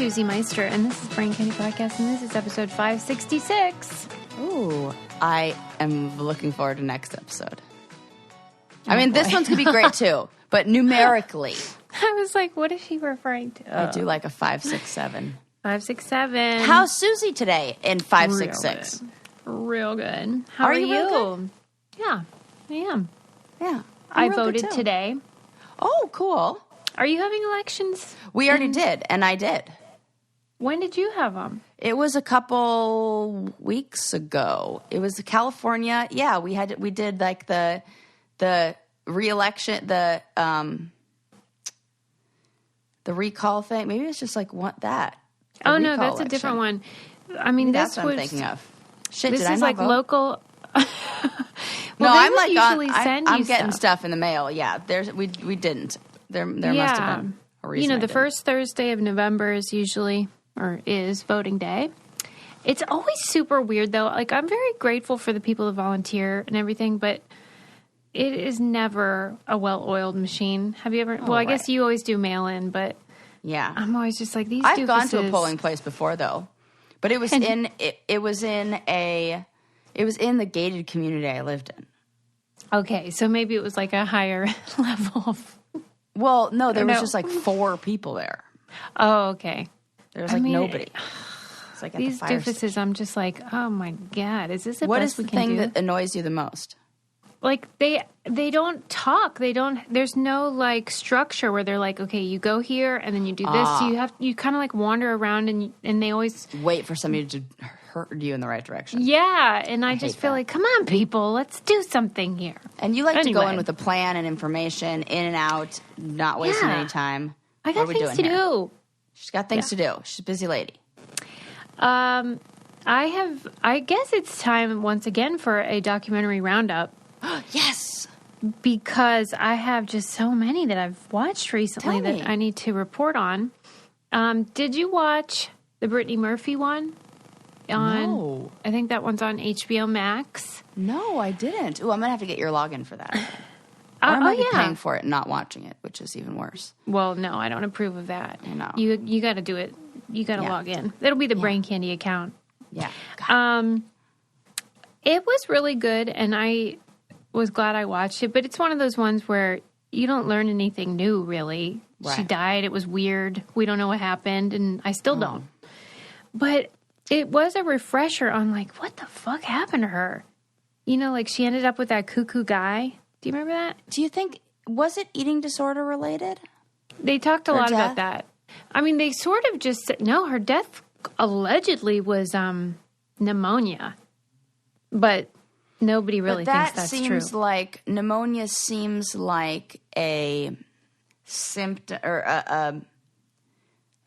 Susie Meister, and this is Brain Candy Podcast, and this is episode 566. Ooh, I am looking forward to next episode. I mean, this one's going to be great, too, but numerically. I was like, what is she referring to? I do like a 567. 567. How's Susie today in 566? Real good. How are you? Real good? Yeah, I am. Yeah. I voted today. Oh, cool. Are you having elections? We already did, and I did. When did you have them? It was a couple weeks ago. It was California. Yeah, we did like the re-election, the recall thing. Maybe it's just like that. Oh no, that's a different one. I mean, that's what I'm thinking of. Shit, this did I is not like vote? Local. No, I'm like I'm getting stuff in the mail. Yeah, we didn't. There must have been a reason. You know, the first Thursday of November is usually is voting day. It's always super weird though. Like, I'm very grateful for the people who volunteer and everything, but it is never a well-oiled machine. Have you ever? Well, I guess you always do mail-in, but yeah, I'm always just like these. I've gone to a polling place before though, but it was in the gated community I lived in. Okay, so maybe it was like a higher level of... Well, no, there was just like 4 people there. Oh, okay. There was nobody. It's like these at the doofuses, I'm just like, oh my God, is this the what best is we can do? What is the thing that annoys you the most? Like, they don't talk. There's no, like, structure where they're like, okay, you go here and then you do this. So you kind of, like, wander around and they always... Wait for somebody to herd you in the right direction. Yeah, and I just feel like, come on, people, let's do something here. And you like to go in with a plan and information, in and out, not wasting any time. I got things to do. She's got things to do. She's a busy lady. I guess it's time once again for a documentary roundup. Yes! Because I have just so many that I've watched recently that I need to report on. Did you watch the Brittany Murphy one? No. I think that one's on HBO Max. No, I didn't. Ooh, I'm going to have to get your login for that. Or I might be paying for it and not watching it, which is even worse. Well, no, I don't approve of that. No. You got to do it. You got to log in. It'll be the Brain Candy account. Yeah. It was really good, and I was glad I watched it, but it's one of those ones where you don't learn anything new, really. Right. She died. It was weird. We don't know what happened, and I still don't. But it was a refresher on, like, what the fuck happened to her? You know, like, she ended up with that cuckoo guy. Do you remember that? Do you think, was it eating disorder related? They talked a lot about that. I mean, they sort of just said, no, her death allegedly was pneumonia. But nobody really thinks that's true. That seems like, pneumonia seems like a symptom, or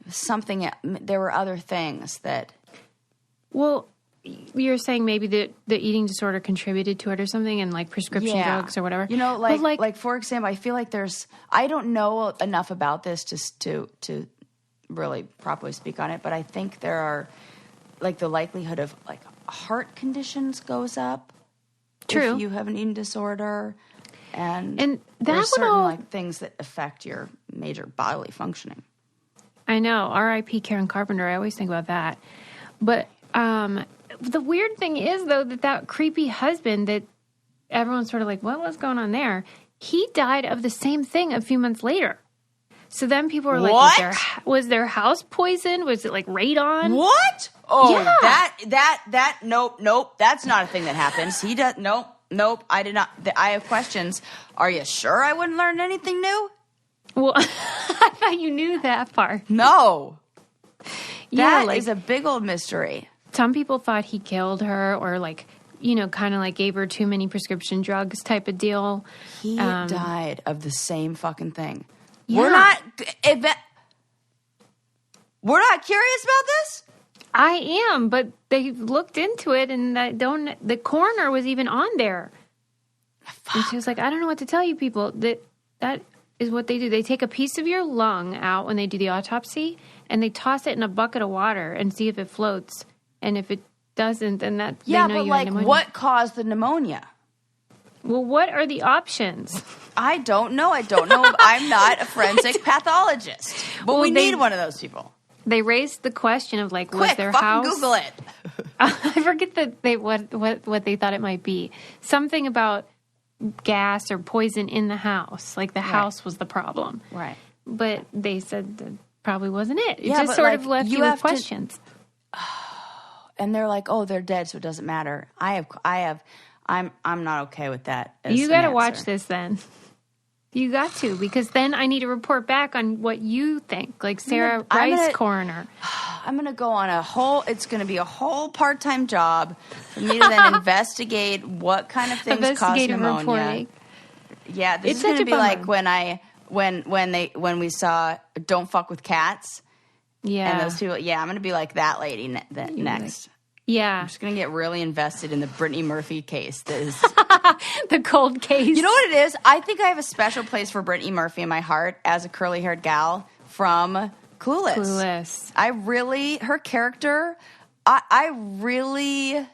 something, there were other things that... Well, you're saying maybe the eating disorder contributed to it or something, and like prescription drugs or whatever. You know, like for example, I feel like I don't know enough about this just to really properly speak on it, but I think there are, like, the likelihood of, like, heart conditions goes up. True. If you have an eating disorder, and that there's certain like things that affect your major bodily functioning. I know. R.I.P. Karen Carpenter. I always think about that. But the weird thing is, though, that creepy husband that everyone's sort of like, what was going on there? He died of the same thing a few months later. So then people were like, was their house poisoned? Was it like radon? What? Oh, yeah. Nope. That's not a thing that happens. He does, nope. I did not. I have questions. Are you sure I wouldn't learn anything new? Well, I thought you knew that part. No. Yeah, that is a big old mystery. Some people thought he killed her, or like, you know, kind of like gave her too many prescription drugs type of deal. He died of the same fucking thing. Yeah. We're not curious about this? I am, but they looked into it, and the coroner was even on there. Fuck. And she was like, I don't know what to tell you people. That is what they do. They take a piece of your lung out when they do the autopsy, and they toss it in a bucket of water and see if it floats. And if it doesn't, then they know you have pneumonia. What caused the pneumonia? Well, what are the options? I don't know. I'm not a forensic pathologist. But we need one of those people. They raised the question of like, Quick, was their fucking house? Google it. I forget what they thought it might be. Something about gas or poison in the house. Like the house was the problem. Right. But they said that probably wasn't it. It Yeah, just but, sort like, of left you you with have to- questions. And they're like, oh, they're dead, so it doesn't matter. I'm not okay with that. You got to watch this then. You got to, because then I need to report back on what you think. Like Sarah Rice Coroner. I'm going to go on it's going to be a whole part-time job for me to then investigate what kind of things cause pneumonia. Reporting. Yeah, this It's is going such to a be bummer. like when we saw Don't Fuck with Cats. Yeah. And those people, I'm going to be like that lady next. Yeah. I'm just going to get really invested in the Brittany Murphy case. That is, The cold case. you know what it is? I think I have a special place for Brittany Murphy in my heart as a curly-haired gal from Clueless. Her character, that really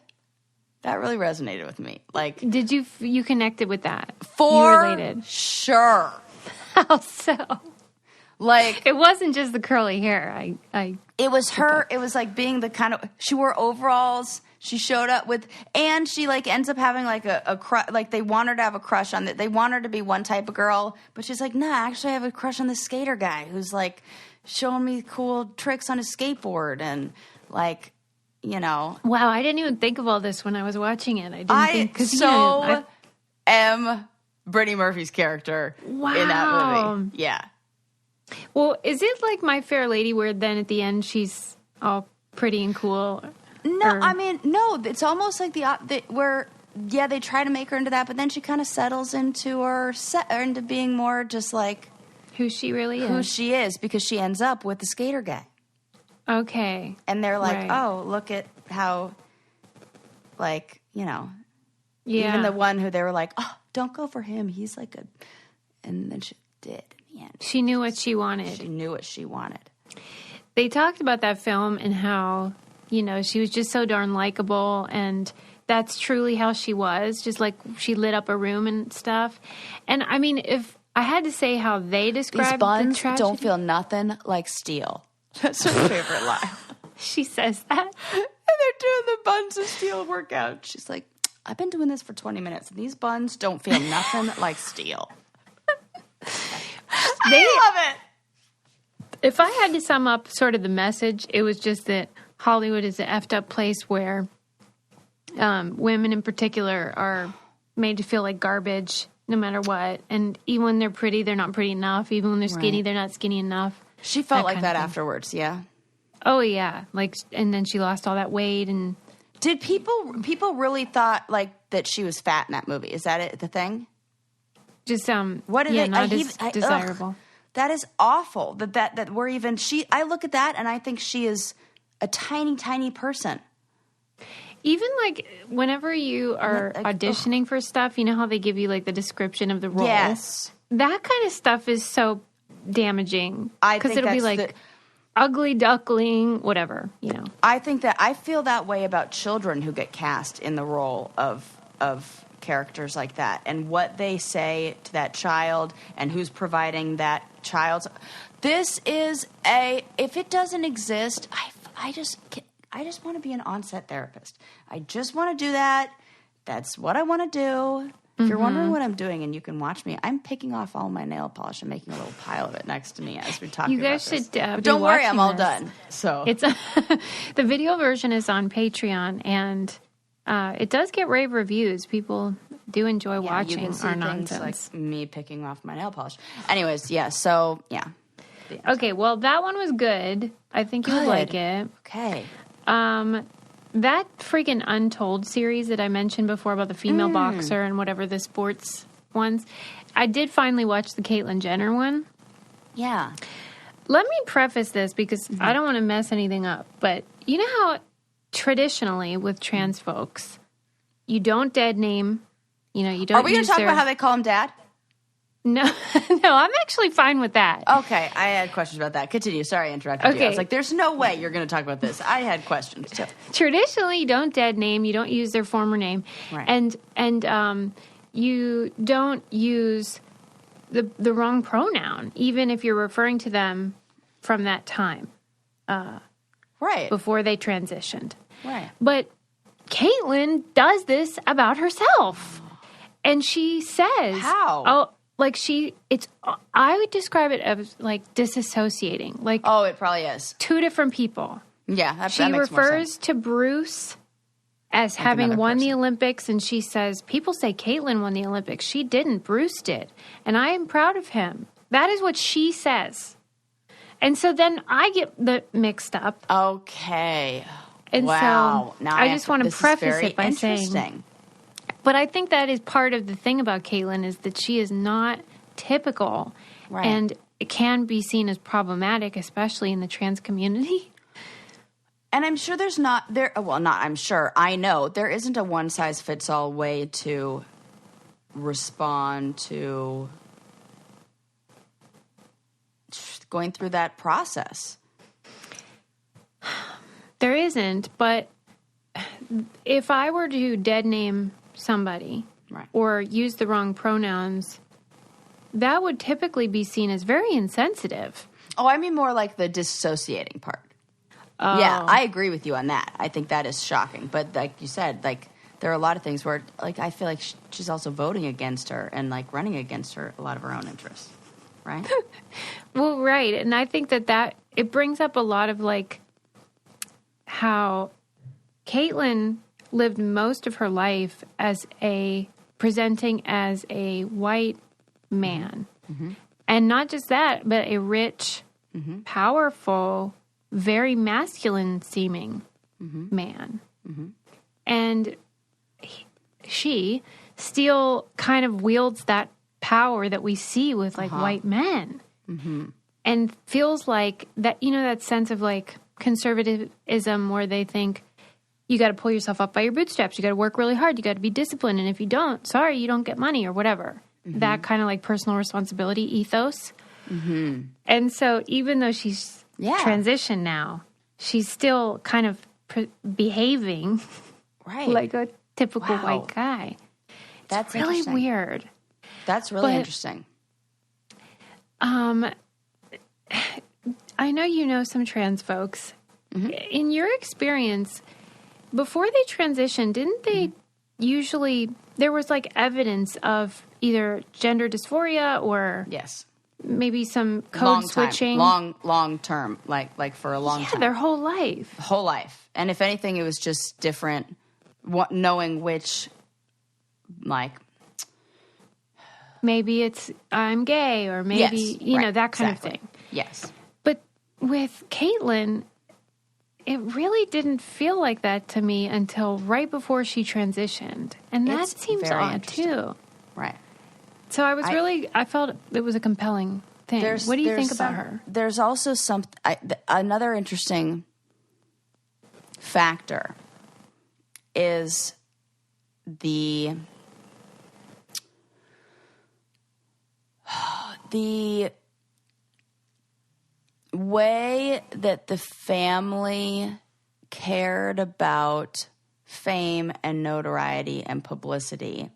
resonated with me. Like, Did you connected with that? for You related. sure. How so? Like, It wasn't just the curly hair. it was her. It was like being the kind of, she wore overalls. She showed up with, and she like ends up having like a crush. Like they want her to have a crush on they want her to be one type of girl, but she's like, nah, actually I have a crush on this skater guy who's like showing me cool tricks on his skateboard and like, you know. Wow, I didn't even think of all this when I was watching it. I didn't think, because am Brittany Murphy's character in that movie. Yeah. Well, is it like My Fair Lady where then at the end she's all pretty and cool? No, I mean, no. It's almost like where they try to make her into that, but then she kind of settles into into being more just like who she really is. Who she is, because she ends up with the skater guy. Okay. And they're like, right. oh, look at how, like, you know, yeah. Even the one who they were like, oh, don't go for him. He's like and then she did. Yeah. She knew what she wanted. She knew what she wanted. They talked about that film and how, you know, she was just so darn likable, and that's truly how she was, just like she lit up a room and stuff. And I mean, if I had to say how they described these buns the tragedy, don't feel nothing like steel. That's her favorite line. She says that. And they're doing the buns of steel workout. She's like, I've been doing this for 20 minutes, and these buns don't feel nothing like steel. I love it. If I had to sum up sort of the message, it was just that Hollywood is an effed up place where women in particular are made to feel like garbage no matter what. And even when they're pretty, they're not pretty enough. Even when they're skinny, they're not skinny enough. She felt like that afterwards, yeah. Oh, yeah. Like, and then she lost all that weight. And did people really thought like that she was fat in that movie? Is that it? The thing? Just what did not as desirable. Ugh, that is awful. That we're even I look at that and I think she is a tiny, tiny person. Even like whenever you are auditioning for stuff, you know how they give you like the description of the role. Yes, that kind of stuff is so damaging because it'll be like ugly duckling, whatever, you know. I think that I feel that way about children who get cast in the role of characters like that, and what they say to that child and who's providing that child's. This is if it doesn't exist, I just want to be an on-set therapist. I just want to do that. That's what I want to do. If you're wondering what I'm doing, and you can watch me, I'm picking off all my nail polish and making a little pile of it next to me as we talk. You guys should. But don't worry, I'm all done. So it's the video version is on Patreon, and it does get rave reviews. People do enjoy watching you can see our things nonsense. like me picking off my nail polish. Anyways, yeah. So yeah. Okay, well that one was good. I think you would like it. Okay. That freaking Untold series that I mentioned before about the female boxer and whatever the sports ones, I did finally watch the Caitlyn Jenner one. Yeah. Let me preface this because I don't want to mess anything up, but you know how traditionally with trans folks, you don't dead name, you know, you don't. Are we going to talk about how they call him dad? No, I'm actually fine with that. Okay, I had questions about that. Continue. Sorry, I interrupted you. I was like, there's no way you're going to talk about this. I had questions too. Traditionally, you don't dead name. You don't use their former name. Right. And you don't use the wrong pronoun, even if you're referring to them from that time. right before they transitioned. Right. But Caitlyn does this about herself. And she says... How? Oh, like I would describe it as like disassociating. Like, oh, it probably is. Two different people. Yeah, that she makes more refers sense. to Bruce as like having won person. the Olympics, and she says, people say Caitlyn won the Olympics. She didn't. Bruce did. And I am proud of him. That is what she says. And so then I get mixed up. Okay. And wow. so now I just want to preface it by saying... saying... But I think that is part of the thing about Caitlyn is that she is not typical. Right. And it can be seen as problematic, especially in the trans community. And I'm sure there's not there. Well, not I'm sure. I know there isn't a one size fits all way to respond to going through that process. There isn't, but if I were to dead name somebody right. or use the wrong pronouns, that would typically be seen as very insensitive. Oh, I mean more like the dissociating part. Oh. Yeah, I agree with you on that. I think that is shocking. But like you said, like there are a lot of things where like I feel like she's also voting against her and like running against her a lot of her own interests, right? Well, right. And I think that it brings up a lot of like how Caitlyn lived most of her life as presenting as a white man. Mm-hmm. And not just that, but a rich, mm-hmm. powerful, very masculine seeming mm-hmm. man. Mm-hmm. And she still kind of wields that power that we see with like white men. Mm-hmm. And feels like that, that sense of like conservatism where they think, you got to pull yourself up by your bootstraps. You got to work really hard. You got to be disciplined. And if you don't, sorry, you don't get money or whatever. Mm-hmm. That kind of like personal responsibility ethos. Mm-hmm. And so even though she's transitioned now, she's still kind of behaving like a typical white guy. That's really weird. That's really interesting. I know you know some trans folks. Mm-hmm. In your experience... Before they transitioned, didn't they usually, there was like evidence of either gender dysphoria or maybe some code switching? Long term, like for a long time. Their whole life. Whole life. And if anything, it was just different, knowing which, like. Maybe it's I'm gay or maybe, that kind of thing. Yes. But with Caitlyn, it really didn't feel like that to me until right before she transitioned. And that seems odd, too. Right. So I was I felt it was a compelling thing. What do you think about her? There's also another interesting factor is the way that the family cared about fame and notoriety and publicity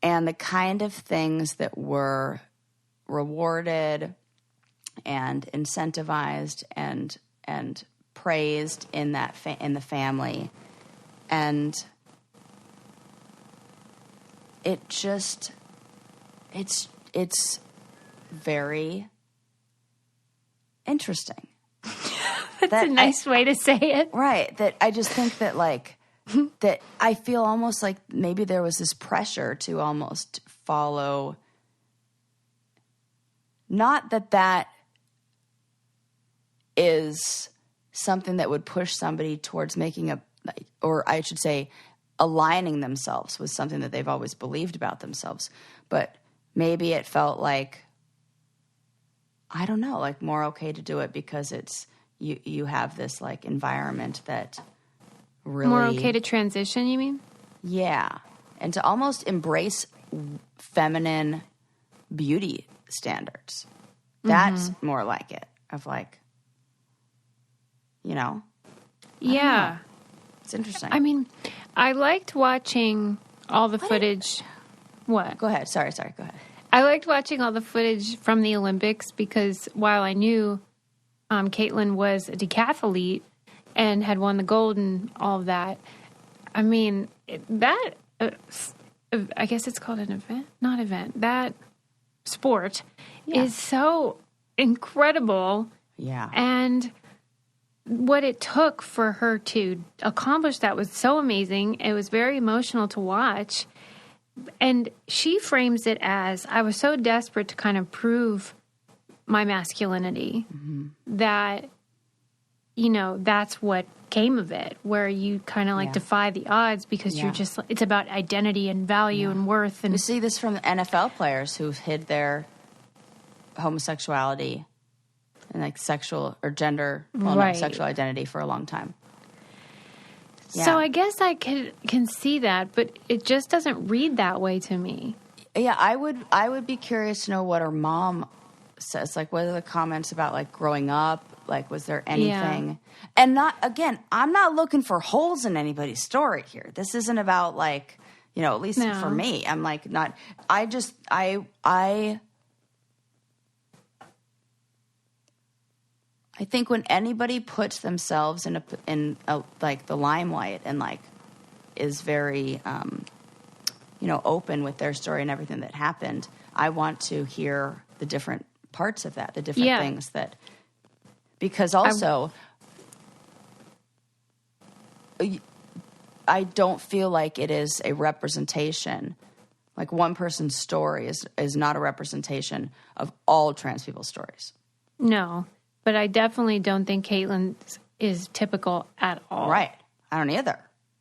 and the kind of things that were rewarded and incentivized and praised in that in the family. And it just it's very interesting. That's a nice way to say it. Right. That I just think that like that I feel almost like maybe there was this pressure to almost follow. Not that is something that would push somebody towards making or I should say aligning themselves with something that they've always believed about themselves. But maybe it felt like, I don't know, like more okay to do it because it's you have this like environment that really more okay to transition, you mean? Yeah. And to almost embrace feminine beauty standards. That's more like it. Of like, Yeah. It's interesting. I mean, I liked watching all the footage. What? Go ahead. Sorry. Go ahead. I liked watching all the footage from the Olympics because while I knew Caitlyn was a decathlete and had won the gold and all of that. I mean, that, I guess it's called an event? Not event. That sport is so incredible. Yeah. And what it took for her to accomplish that was so amazing. It was very emotional to watch. And she frames it as, I was so desperate to kind of prove my masculinity that, you know, that's what came of it, where you kind of like defy the odds because you're just, it's about identity and value and worth. And you see this from NFL players who hid their homosexuality and like sexual or gender, sexual identity for a long time. Yeah. So I guess I can see that, but it just doesn't read that way to me. Yeah, I would be curious to know what her mom says. Like, what are the comments about like growing up? Like, was there anything? Yeah. And I'm not looking for holes in anybody's story here. This isn't about like, you know, at least for me. I'm like not. I think when anybody puts themselves in like the limelight and like is very, you know, open with their story and everything that happened, I want to hear the different parts of that, the different things that, because also I don't feel like it is a representation. Like one person's story is not a representation of all trans people's stories. No. But I definitely don't think Caitlyn's is typical at all. Right. I don't either.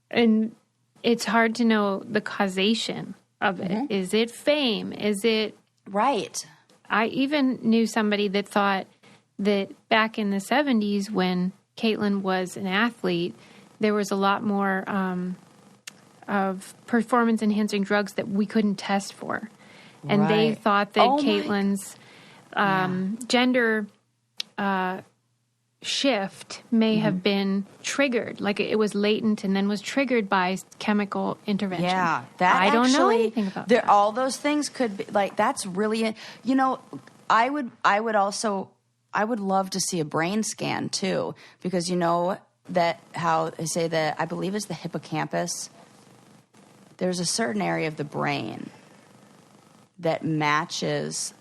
And it's hard to know the causation of it. Mm-hmm. Is it fame? Is it... Right. I even knew somebody that thought that back in the 70s when Caitlyn was an athlete, there was a lot more of performance-enhancing drugs that we couldn't test for. And they thought that Caitlyn's gender... shift may have been triggered, like it was latent and then was triggered by chemical intervention. Yeah, I don't know anything about that. All those things could be like, that's really, you know, I would love to see a brain scan too, because you know that how they say that, I believe it's the hippocampus. There's a certain area of the brain that matches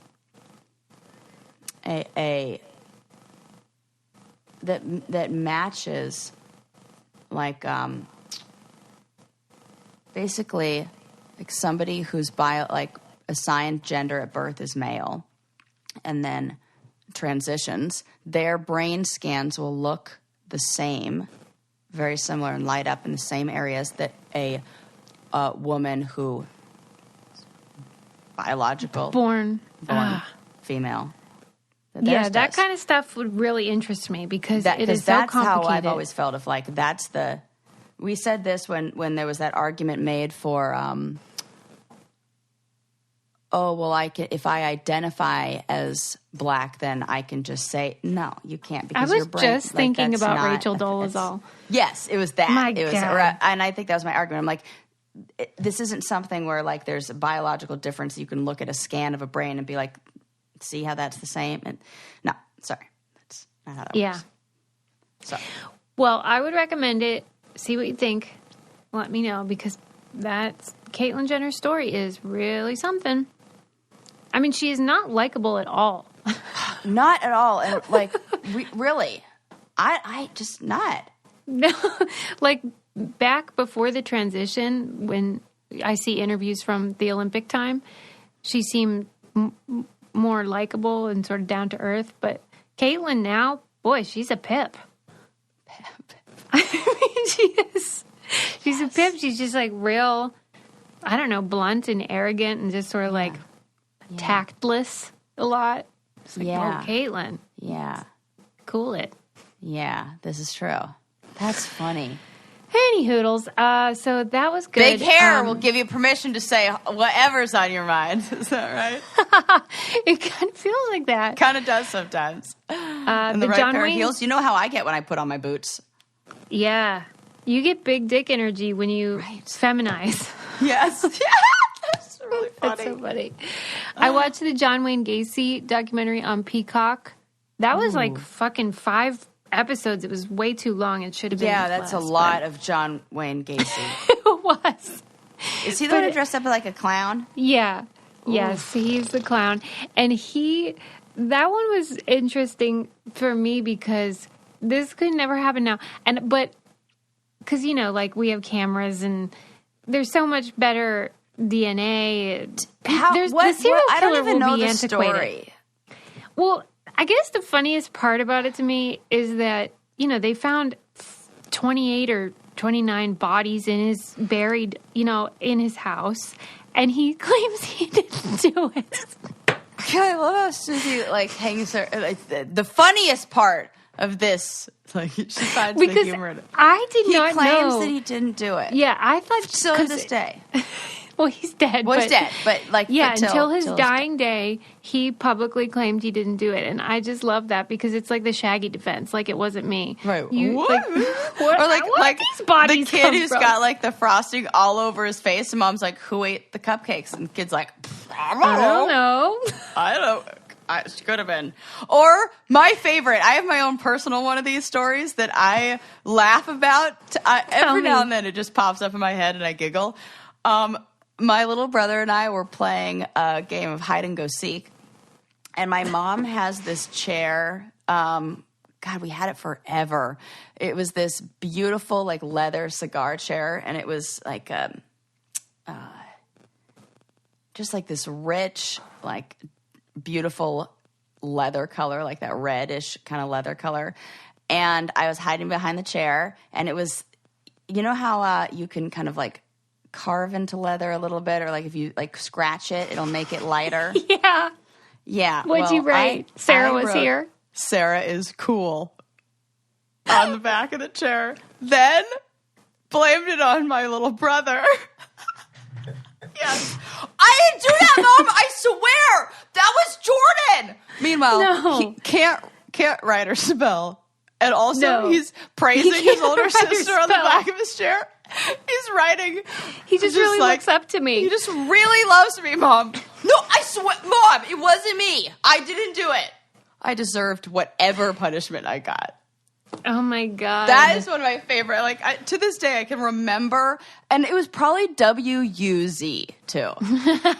that matches like basically like somebody who's like assigned gender at birth is male and then transitions, their brain scans will look the same, very similar, and light up in the same areas that a woman who biological born female. That kind of stuff would really interest me because it is so that's complicated. How I've always felt of like that's the. We said this when there was that argument made for, if I identify as black, then I can just say no. You can't because I was just thinking about Rachel Dolezal. Yes, it was that. My God. And I think that was my argument. I'm like, this isn't something where like there's a biological difference. You can look at a scan of a brain and be like, see how that's the same? And no, sorry. That's not how that works. So. Well, I would recommend it. See what you think. Let me know because that's Caitlyn Jenner's story is really something. I mean, she is not likable at all. Not at all. And like, really, I just not. No, like back before the transition, when I see interviews from the Olympic time, she seemed more likable and sort of down to earth, but Caitlyn now, boy, she's a pip. I mean, she is. She's a pip. She's just like real, I don't know, blunt and arrogant and just sort of like tactless a lot. It's like, oh, Caitlyn. Yeah. Cool it. Yeah, this is true. That's funny. Any hoodles. So that was good. Big hair will give you permission to say whatever's on your mind. Is that right? It kind of feels like that. Kind of does sometimes. And the right pair of heels. You know how I get when I put on my boots. Yeah. You get big dick energy when you feminize. Yes. That's really funny. That's so funny. I watched the John Wayne Gacy documentary on Peacock. That was like fucking 5 episodes. It was way too long. It should have been that's a lot of John Wayne Gacy. It was. Is he the one who dressed up like a clown? Yeah. Oof. Yes, he's the clown. And that one was interesting for me because this could never happen now. But because, like we have cameras and there's so much better DNA. The serial I don't killer even will know be the antiquated. story. Well, I guess the funniest part about it to me is that, they found 28 or 29 bodies buried, in his house. And he claims he didn't do it. I love how Susie, hangs her. The funniest part of this, she finds the humor in it. I did not know. He claims that he didn't do it. Yeah, I thought... Still to this day. Well, he's dead. Well, he's dead, but until his dying day, he publicly claimed he didn't do it, and I just love that because it's like the Shaggy defense, like it wasn't me. Right? What? Or like these bodies the kid who's from? got the frosting all over his face, and mom's like, "Who ate the cupcakes?" And the kid's like, "I don't know. I don't know." She could have been. Or my favorite, I have my own personal one of these stories that I laugh about. Every now and then it just pops up in my head and I giggle. My little brother and I were playing a game of hide and go seek. And my mom has this chair. God, we had it forever. It was this beautiful leather cigar chair. And it was just this rich, beautiful leather color, like that reddish kind of leather color. And I was hiding behind the chair, and it was, how you can kind of carve into leather a little bit, or if you scratch it, it'll make it lighter. Yeah. What'd you write? Sarah was here. Sarah is cool on the back of the chair. Then blamed it on my little brother. Yes. I didn't do that, Mom. I swear. That was Jordan. Meanwhile, he can't write or spell. And also, he's praising his older sister on the back of his chair. He's writing. He just really looks up to me. He just really loves me, Mom. No, I swear, Mom, it wasn't me. I didn't do it. I deserved whatever punishment I got. Oh my God. That is one of my favorite. To this day, I can remember, and it was probably WUZ too.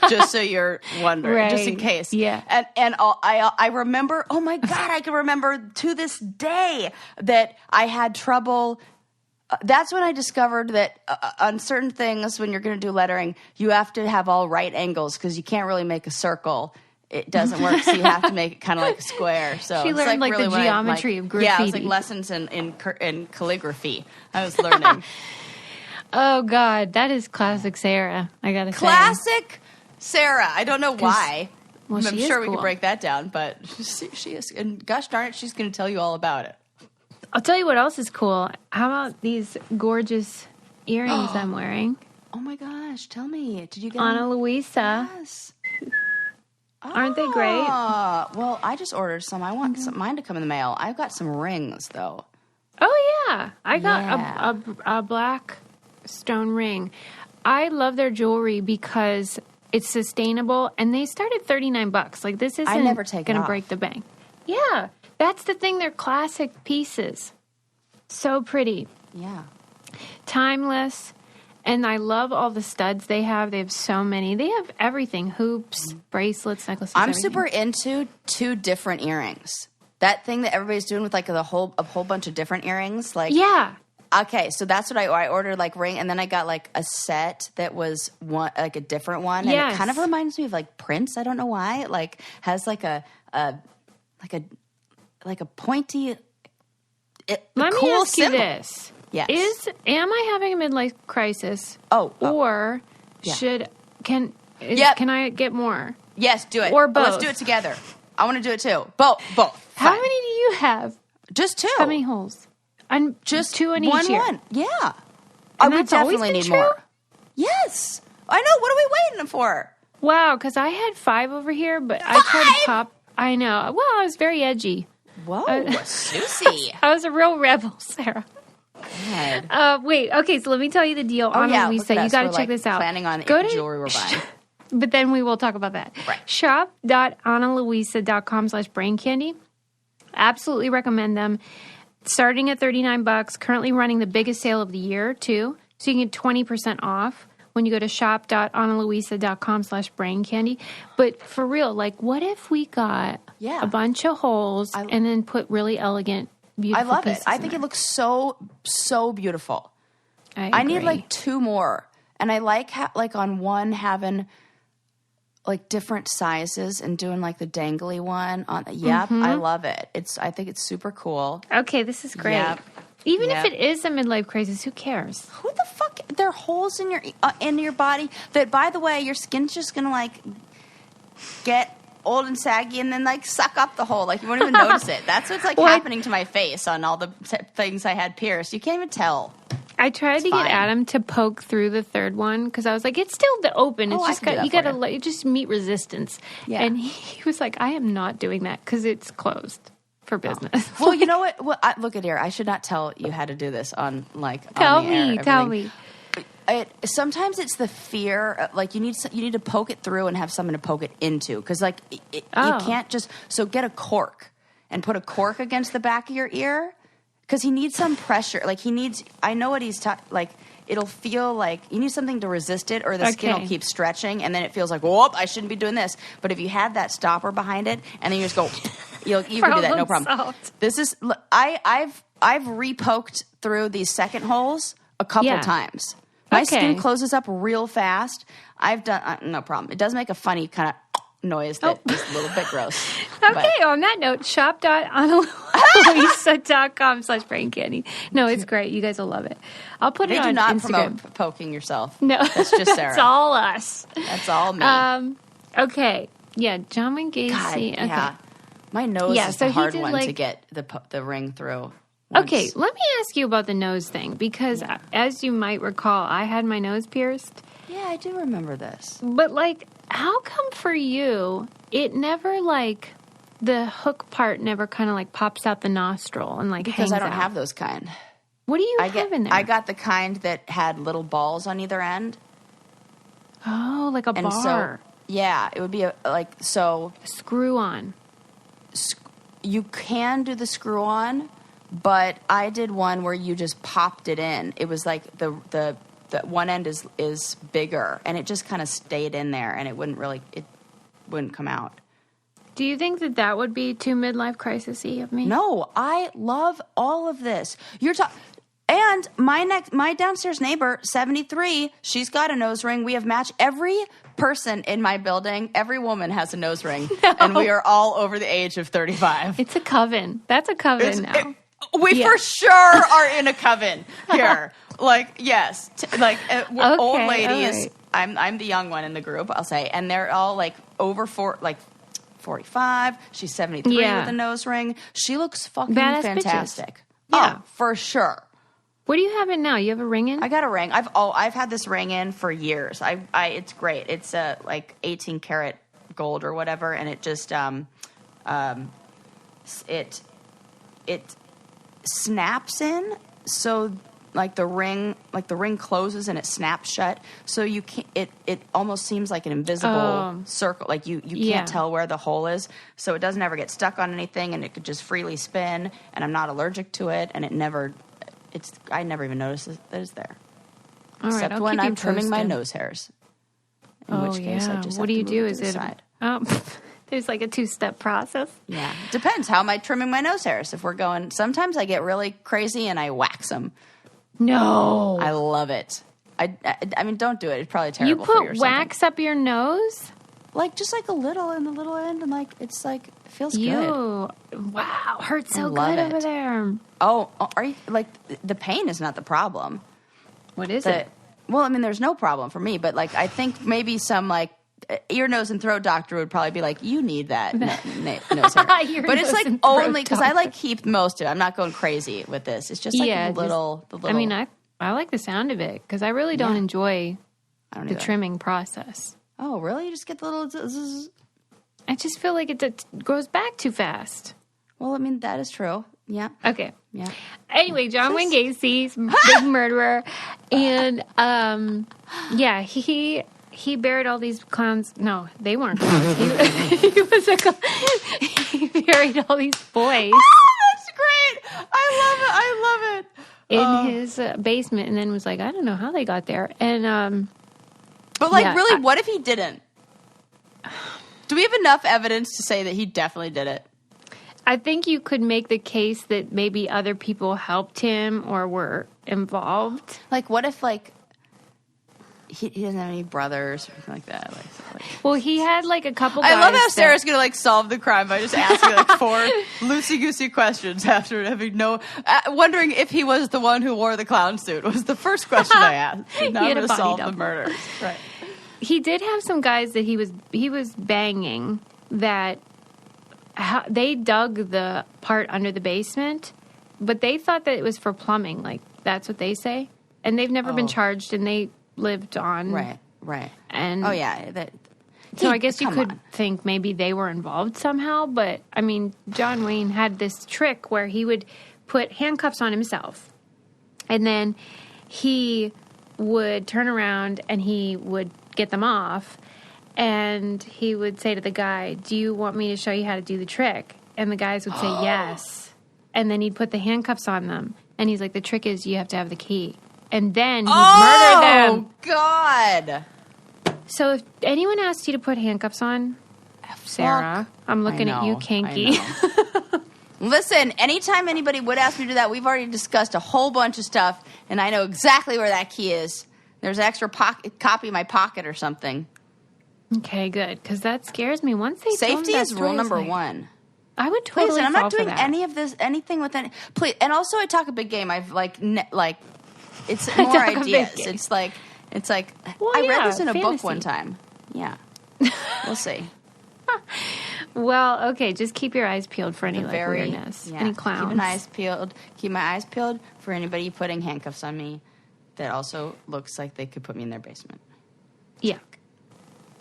Just so you're wondering, right. Just in case. Yeah. And I remember. Oh my God, I can remember to this day that I had trouble. That's when I discovered that on certain things, when you're going to do lettering, you have to have all right angles because you can't really make a circle. It doesn't work, so you have to make it kind of like a square. So she learned really the geometry of graffiti. Yeah, it was lessons in calligraphy. I was learning. Oh God, that is classic Sarah. I gotta say, classic Sarah. I don't know why. Well, I'm sure we could break that down, but she is. And gosh darn it, she's going to tell you all about it. I'll tell you what else is cool. How about these gorgeous earrings I'm wearing? Oh my gosh, tell me. Did you get Ana Luisa? Yes. Aren't they great? Well, I just ordered some. I want mine to come in the mail. I've got some rings, though. Oh, yeah. I got a black stone ring. I love their jewelry because it's sustainable, and they start at $39. This isn't going to break the bank. Yeah. That's the thing. They're classic pieces. So pretty. Yeah. Timeless. And I love all the studs they have. They have so many. They have everything. Hoops, bracelets, necklaces, I'm everything. super into 2 different earrings. That thing that everybody's doing with a whole bunch of different earrings. Yeah. Okay, so that's what I ordered, ring, and then I got a set that was one, a different one. Yes. And it kind of reminds me of Prince. I don't know why. It has a pointy Let cool me ask symbol. you this. Yes. Am I having a midlife crisis? Or can I get more? Yes, do it. Or both. Let's do it together. I want to do it too. Both. How many do you have? Just 2. How many holes? Just 2 in each ear. One. Yeah. And we that's always definitely been need true? more. Yes. I know. What are we waiting for? Wow, because I had 5 over here, but I tried to pop. I know. Well, I was very edgy. Whoa, Susie. I was a real rebel, Sarah. God. Wait, okay, so let me tell you the deal. Ana Luisa, you got to check this out. Planning on Go the jewelry we're buying. But then we will talk about that. Right. Shop.analuisa.com/braincandy. Absolutely recommend them. Starting at $39, currently running the biggest sale of the year, too. So you can get 20% off when you go to shop.analuisa.com/brain candy. But for real, like, what if we got a bunch of holes and then put really elegant, beautiful I love it. I think it looks so beautiful. I need like 2 more. And I like on one having like different sizes and doing like the dangly one on. Yep, I love it. I think it's super cool. Okay, this is great. Yep. Even if it is a midlife crisis, who cares? Who the fuck? There are holes in your body that, by the way, your skin's just gonna like get old and saggy and then like suck up the hole. Like you won't even notice it. That's what's like happening to my face on all the things I had pierced. You can't even tell. I tried to get Adam to poke through the third one because I was like, it's still open. It's just you gotta just meet resistance. Yeah. And he was like, I am not doing that because it's closed for business. Oh. Well, you know what? Well, look at here. I should not tell you how to do this on like tell on the air. Tell me. Sometimes it's the fear. Like you need to poke it through and have someone to poke it into because like you can't just get a cork and put a cork against the back of your ear. Because he needs some pressure. Like, I know what he's like, it'll feel like, you need something to resist it, or the skin will keep stretching, and then it feels like, whoop, I shouldn't be doing this. But if you had that stopper behind it, and then you just go, you can do that, no problem. Solved. This is, I've repoked through these second holes a couple times. My skin closes up real fast. I've done, no problem. It does make a funny kind of noise that is a little bit gross. Okay, on that note, shop.analuisa.com/brain candy. No, it's great. You guys will love it. I'll put it on Instagram. They do not promote poking yourself. No. That's just Sarah. It's all us. That's all me. Okay. Yeah, John Wayne Gacy. God, okay. Yeah. My nose is the hard one to get the ring through. Once. Okay, let me ask you about the nose thing because as you might recall, I had my nose pierced. Yeah, I do remember this. But like, how come for you, it never like, the hook part never kind of like pops out the nostril and like because hangs I don't out? have those kind. What do you have in there? I got the kind that had little balls on either end. Oh, like a bar. So, yeah, it would be screw on. You can do the screw on, but I did one where you just popped it in. It was like the one end is bigger, and it just kind of stayed in there, and it wouldn't come out. Do you think that would be too midlife crisis-y of me? No, I love all of this. And my downstairs neighbor, 73, she's got a nose ring. We have matched. Every person in my building, every woman has a nose ring, and we are all over the age of 35. It's a coven. That's a coven now. We for sure are in a coven here. Like, yes. We're old ladies. Right. I'm the young one in the group, I'll say. And they're all like over 45. She's 73 with a nose ring. She looks fucking fantastic. Yeah. Oh, for sure. What do you have in now? You have a ring in? I got a ring. I've had this ring in for years. It's great. It's like 18 karat gold or whatever, and it just it snaps in, so like the ring closes and it snaps shut, so you can't, it almost seems like an invisible circle, like you can't tell where the hole is, so it doesn't ever get stuck on anything, and it could just freely spin, and I'm not allergic to it, and I never even noticed that it's there. All except right, when I'm trimming my nose hairs, in which case I just what do you do? Is it there's like a 2-step process. Yeah. Depends. How am I trimming my nose hairs? If we're going, sometimes I get really crazy and I wax them. No. I love it. I mean, don't do it. It's probably terrible for you. You put wax up your nose? Like, just like a little in the little end, and like, it's like, it feels good. Wow. Hurts so good over there. Oh, are you, like, the pain is not the problem. What is it? Well, I mean, there's no problem for me, but like, I think maybe some like, ear, nose, and throat doctor would probably be like, you need that nose hair. But it's like only because I like keep most of it. I'm not going crazy with this. It's just like the little. I mean, I like the sound of it because I really don't enjoy the trimming process. Oh, really? You just get the little zzz. I just feel like it grows back too fast. Well, I mean, that is true. Yeah. Okay. Yeah. Anyway, John Wayne Gacy's big murderer. And, he buried all these clowns. No, they weren't clowns. He buried all these boys. Oh, that's great. I love it. In his basement, and then was like, I don't know how they got there. And but like, really, what if he didn't? Do we have enough evidence to say that he definitely did it? I think you could make the case that maybe other people helped him or were involved. Like, what if, like, he doesn't have any brothers or anything like that? Like, well, he had, like, a couple guys. I love how Sarah's going to, like, solve the crime by just asking, like, 4 loosey-goosey questions after having wondering if he was the one who wore the clown suit was the first question I asked. Now I'm going to solve the murders. Right. He did have some guys that he was banging that they dug the part under the basement, but they thought that it was for plumbing. Like, that's what they say. And they've never been charged, and they lived on. Right. And so I guess you could think maybe they were involved somehow. But, I mean, John Wayne had this trick where he would put handcuffs on himself. And then he would turn around and he would get them off. And he would say to the guy, do you want me to show you how to do the trick? And the guys would say yes. And then he'd put the handcuffs on them. And he's like, the trick is you have to have the key. And then he'd murder them. Oh, God. So if anyone asks you to put handcuffs on, Sarah, I'm looking at you, Kinky. Listen, anytime anybody would ask me to do that, we've already discussed a whole bunch of stuff, and I know exactly where that key is. There's an extra copy in my pocket or something. Okay, good, because that scares me. Once they safety is rule number 1. I would totally. Please, and I'm not doing that. any of this, anything with any. Please, and also I talk a big game. I've it's more ideas. It's like well, I read this in a book one time. Yeah, we'll see. Well, okay, just keep your eyes peeled for any weirdness, any clowns. Keep my eyes peeled for anybody putting handcuffs on me. That also looks like they could put me in their basement. Yeah.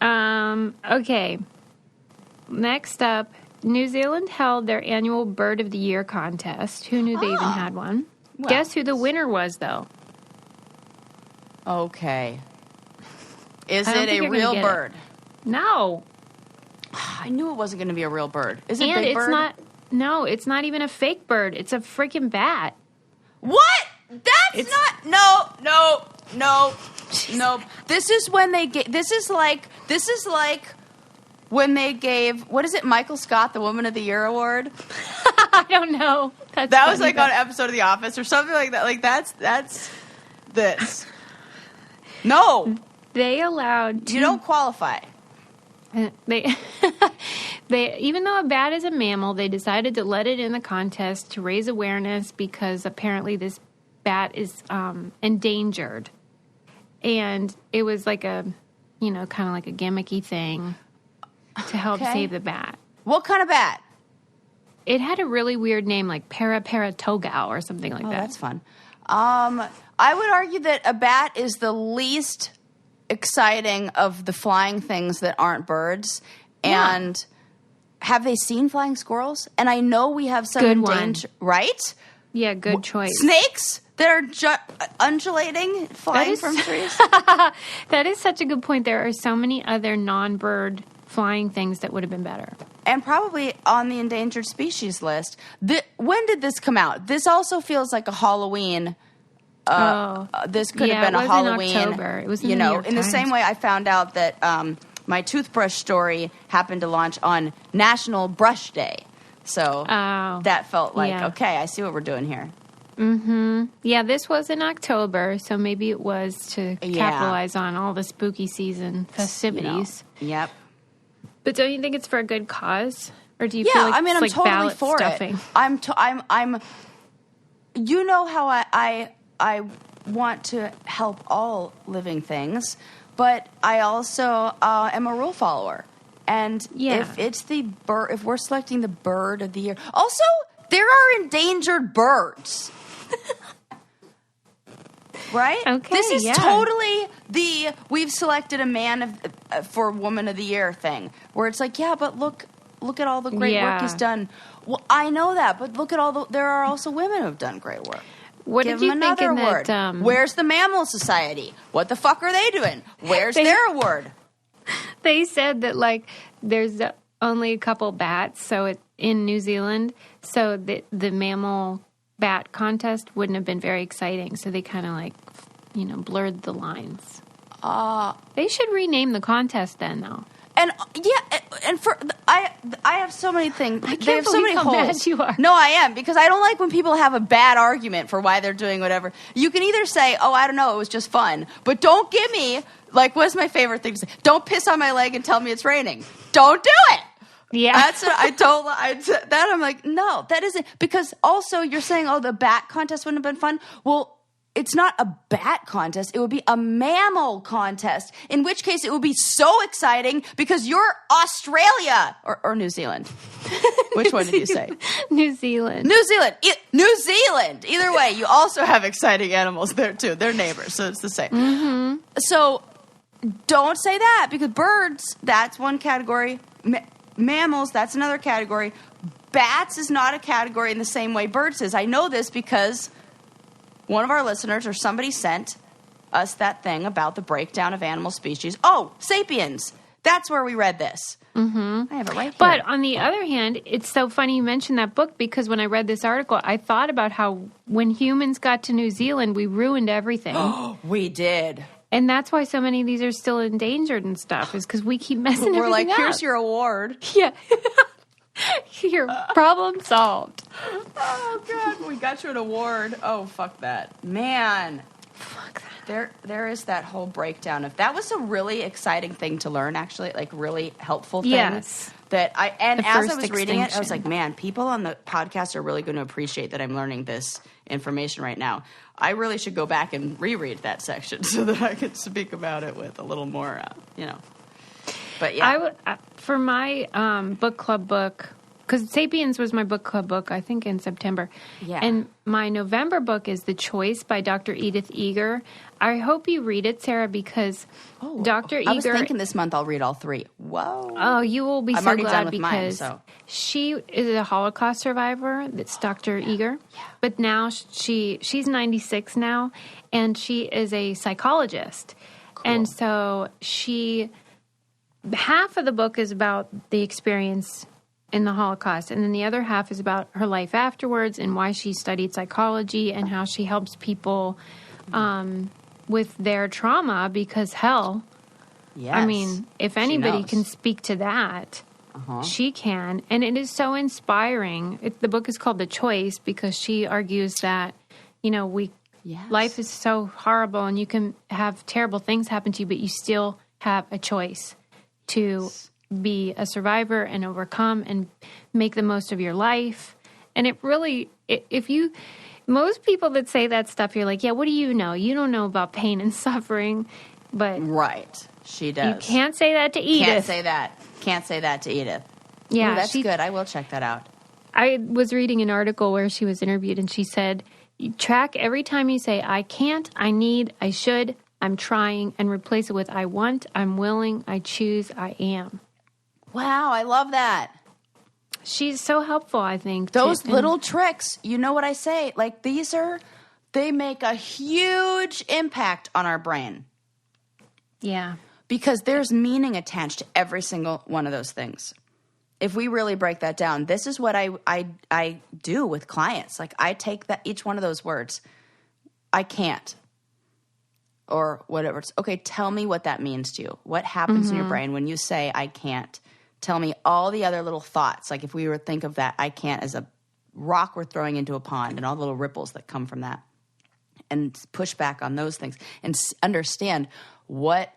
Okay. Next up, New Zealand held their annual Bird of the Year contest. Who knew they even had one? Well, guess who the winner was, though? Okay. Is it a real bird? No. I knew it wasn't going to be a real bird. Is it a big bird? Not. No, it's not even a fake bird. It's a freaking bat. What? That's not. No. This is when they get. This is like when they gave. What is it? Michael Scott, the Woman of the Year award. I don't know. That was like on an episode of The Office or something like that. Like that's this. No, they allowed. You don't qualify. They even though a bat is a mammal, they decided to let it in the contest to raise awareness because apparently this bat is endangered, and it was like a, kind of like a gimmicky thing to help save the bat. What kind of bat? It had a really weird name, like Paratogau or something like that. That's fun. I would argue that a bat is the least exciting of the flying things that aren't birds. Yeah. And have they seen flying squirrels? And I know we have some endangered, right? Yeah, good choice. Snakes that are undulating, flying from trees. That is such a good point. There are so many other non-bird flying things that would have been better. And probably on the endangered species list. When did this come out? This also feels like a Halloween. This could have been a Halloween. In October. It was in the New York in the Times. same way I found out that my toothbrush story happened to launch on National Brush Day. So that felt like, okay, I see what we're doing here. Mm-hmm. Yeah, this was in October, so maybe it was to capitalize on all the spooky season festivities. Yep. But don't you think it's for a good cause? Or do you feel like I'm like totally for stuffing? It. I'm you know how I want to help all living things, but I also am a rule follower. And if it's the bird, if we're selecting the bird of the year, also there are endangered birds, right? Okay, this is totally we've selected a man for woman of the year thing, where it's like, but look at all the great work he's done. Well, I know that, but look at there are also women who have done great work. What Give did you them think another in award. that? Where's the Mammal Society? What the fuck are they doing? Where's their award? They said that, like, there's only a couple bats in New Zealand, so the mammal bat contest wouldn't have been very exciting. So they kind of, like, blurred the lines. They should rename the contest then, though. And and I have so many things. I can't believe how mad you are. No, I am, because I don't like when people have a bad argument for why they're doing whatever. You can either say, "Oh, I don't know, it was just fun," but don't give me, like, what's my favorite thing to say? Don't piss on my leg and tell me it's raining. Don't do it. Yeah, that's what I don't. That I'm like, no, that isn't, because also you're saying, "Oh, the bat contest wouldn't have been fun." Well, it's not a bat contest. It would be a mammal contest, in which case it would be so exciting because you're Australia or New Zealand. Which one did you say? New Zealand. New Zealand. New Zealand. Either way, you also have exciting animals there, too. They're neighbors, so it's the same. Mm-hmm. So don't say that, because birds, that's one category. Mammals, that's another category. Bats is not a category in the same way birds is. I know this because one of our listeners or somebody sent us that thing about the breakdown of animal species. Oh, Sapiens. That's where we read this. Mm-hmm. I have it right here. But on the other hand, it's so funny you mentioned that book, because when I read this article, I thought about how when humans got to New Zealand, we ruined everything. We did. And that's why so many of these are still endangered and stuff, is because we keep messing everything up. We're like, here's your award. Yeah. Your problem solved. Oh, God. We got you an award. Oh, fuck that. Man. Fuck that. There is that whole breakdown of... That was a really exciting thing to learn, actually. Like, really helpful thing. Yes. As I was extinction. reading it, I was like, man, people on the podcast are really going to appreciate that I'm learning this information right now. I really should go back and reread that section so that I can speak about it with a little more, But yeah. I would, for my book club book, because Sapiens was my book club book, I think in September. Yeah. And my November book is The Choice by Dr. Edith Eger. I hope you read it, Sarah, because Dr. Eger... I was thinking this month I'll read all 3. Whoa. Oh, you will be I'm so already glad, done with because mine, so. She is a Holocaust survivor. That's Dr. Eger. Yeah. But now she's 96 now, and she is a psychologist. Cool. And so half of the book is about the experience in the Holocaust, and then the other half is about her life afterwards and why she studied psychology and how she helps people with their trauma, because hell, yes. I mean, if anybody can speak to that, she can. And it is so inspiring. The book is called The Choice because she argues that, life is so horrible and you can have terrible things happen to you, but you still have a choice to be a survivor and overcome and make the most of your life. And it really, most people that say that stuff, you're like, yeah, what do you know? You don't know about pain and suffering. But right, she does. You can't say that to Edith. Can't say that to Edith. Yeah, that's good. I will check that out. I was reading an article where she was interviewed, and she said, you track every time you say, I can't, I need, I should, I'm trying, and replace it with I want, I'm willing, I choose, I am. Wow, I love that. She's so helpful, I think. Those little tricks, you know what I say? Like, they make a huge impact on our brain. Yeah. Because there's meaning attached to every single one of those things. If we really break that down, this is what I do with clients. Like, I take each one of those words. I can't. Or whatever. Okay, tell me what that means to you. What happens in your brain when you say I can't? Tell me all the other little thoughts. Like, if we were to think of that I can't as a rock we're throwing into a pond and all the little ripples that come from that. And push back on those things. And understand what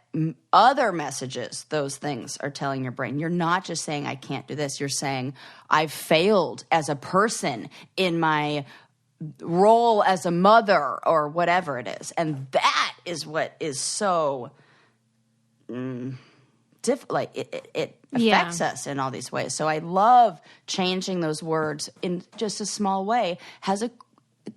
other messages those things are telling your brain. You're not just saying I can't do this. You're saying I've failed as a person in my role as a mother or whatever it is. And that is what is so like it affects us in all these ways. So I love changing those words in just a small way.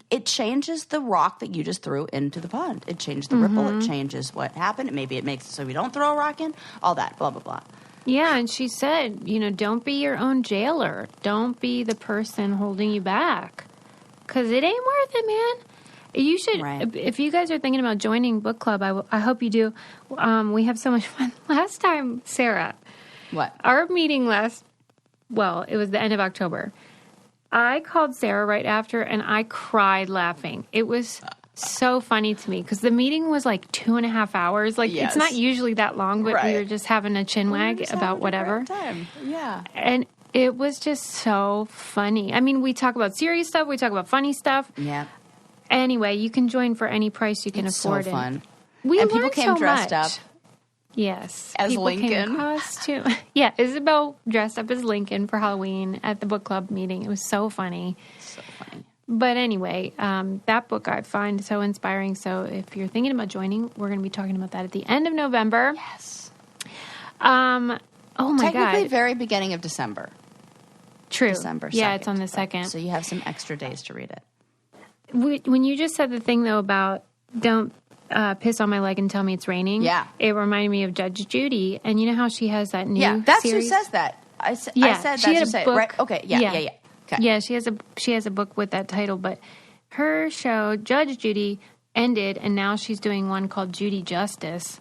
It changes the rock that you just threw into the pond. It changes the ripple. It changes what happened. Maybe it makes it so we don't throw a rock in. All that, blah, blah, blah. Yeah, and she said, don't be your own jailer. Don't be the person holding you back. Because it ain't worth it, man. You should, if you guys are thinking about joining book club, I hope you do. We have so much fun. Last time, Sarah. What? Our meeting it was the end of October. I called Sarah right after, and I cried laughing. It was so funny to me because the meeting was like 2.5 hours. Like, it's not usually that long, but we were just having a chin wag about whatever. Time. Yeah. And it was just so funny. I mean, we talk about serious stuff. We talk about funny stuff. Yeah. Anyway, you can join for any price you can afford. It's so fun. And people came dressed up. Yes. As people Lincoln. Came in costume. Yeah, Isabel dressed up as Lincoln for Halloween at the book club meeting. It was so funny. So funny. But anyway, that book I find so inspiring. So if you're thinking about joining, we're going to be talking about that at the end of November. Yes. Oh my God. Technically, very beginning of December. True. December 2nd. Yeah, it's on the 2nd. So you have some extra days to read it. When you just said the thing, though, about don't piss on my leg and tell me it's raining, it reminded me of Judge Judy. And you know how she has that new that's series? who says that. I said she that had to a book. Right? Okay, yeah. Okay. Yeah, she has a book with that title, but her show, Judge Judy, ended, and now she's doing one called Judy Justice.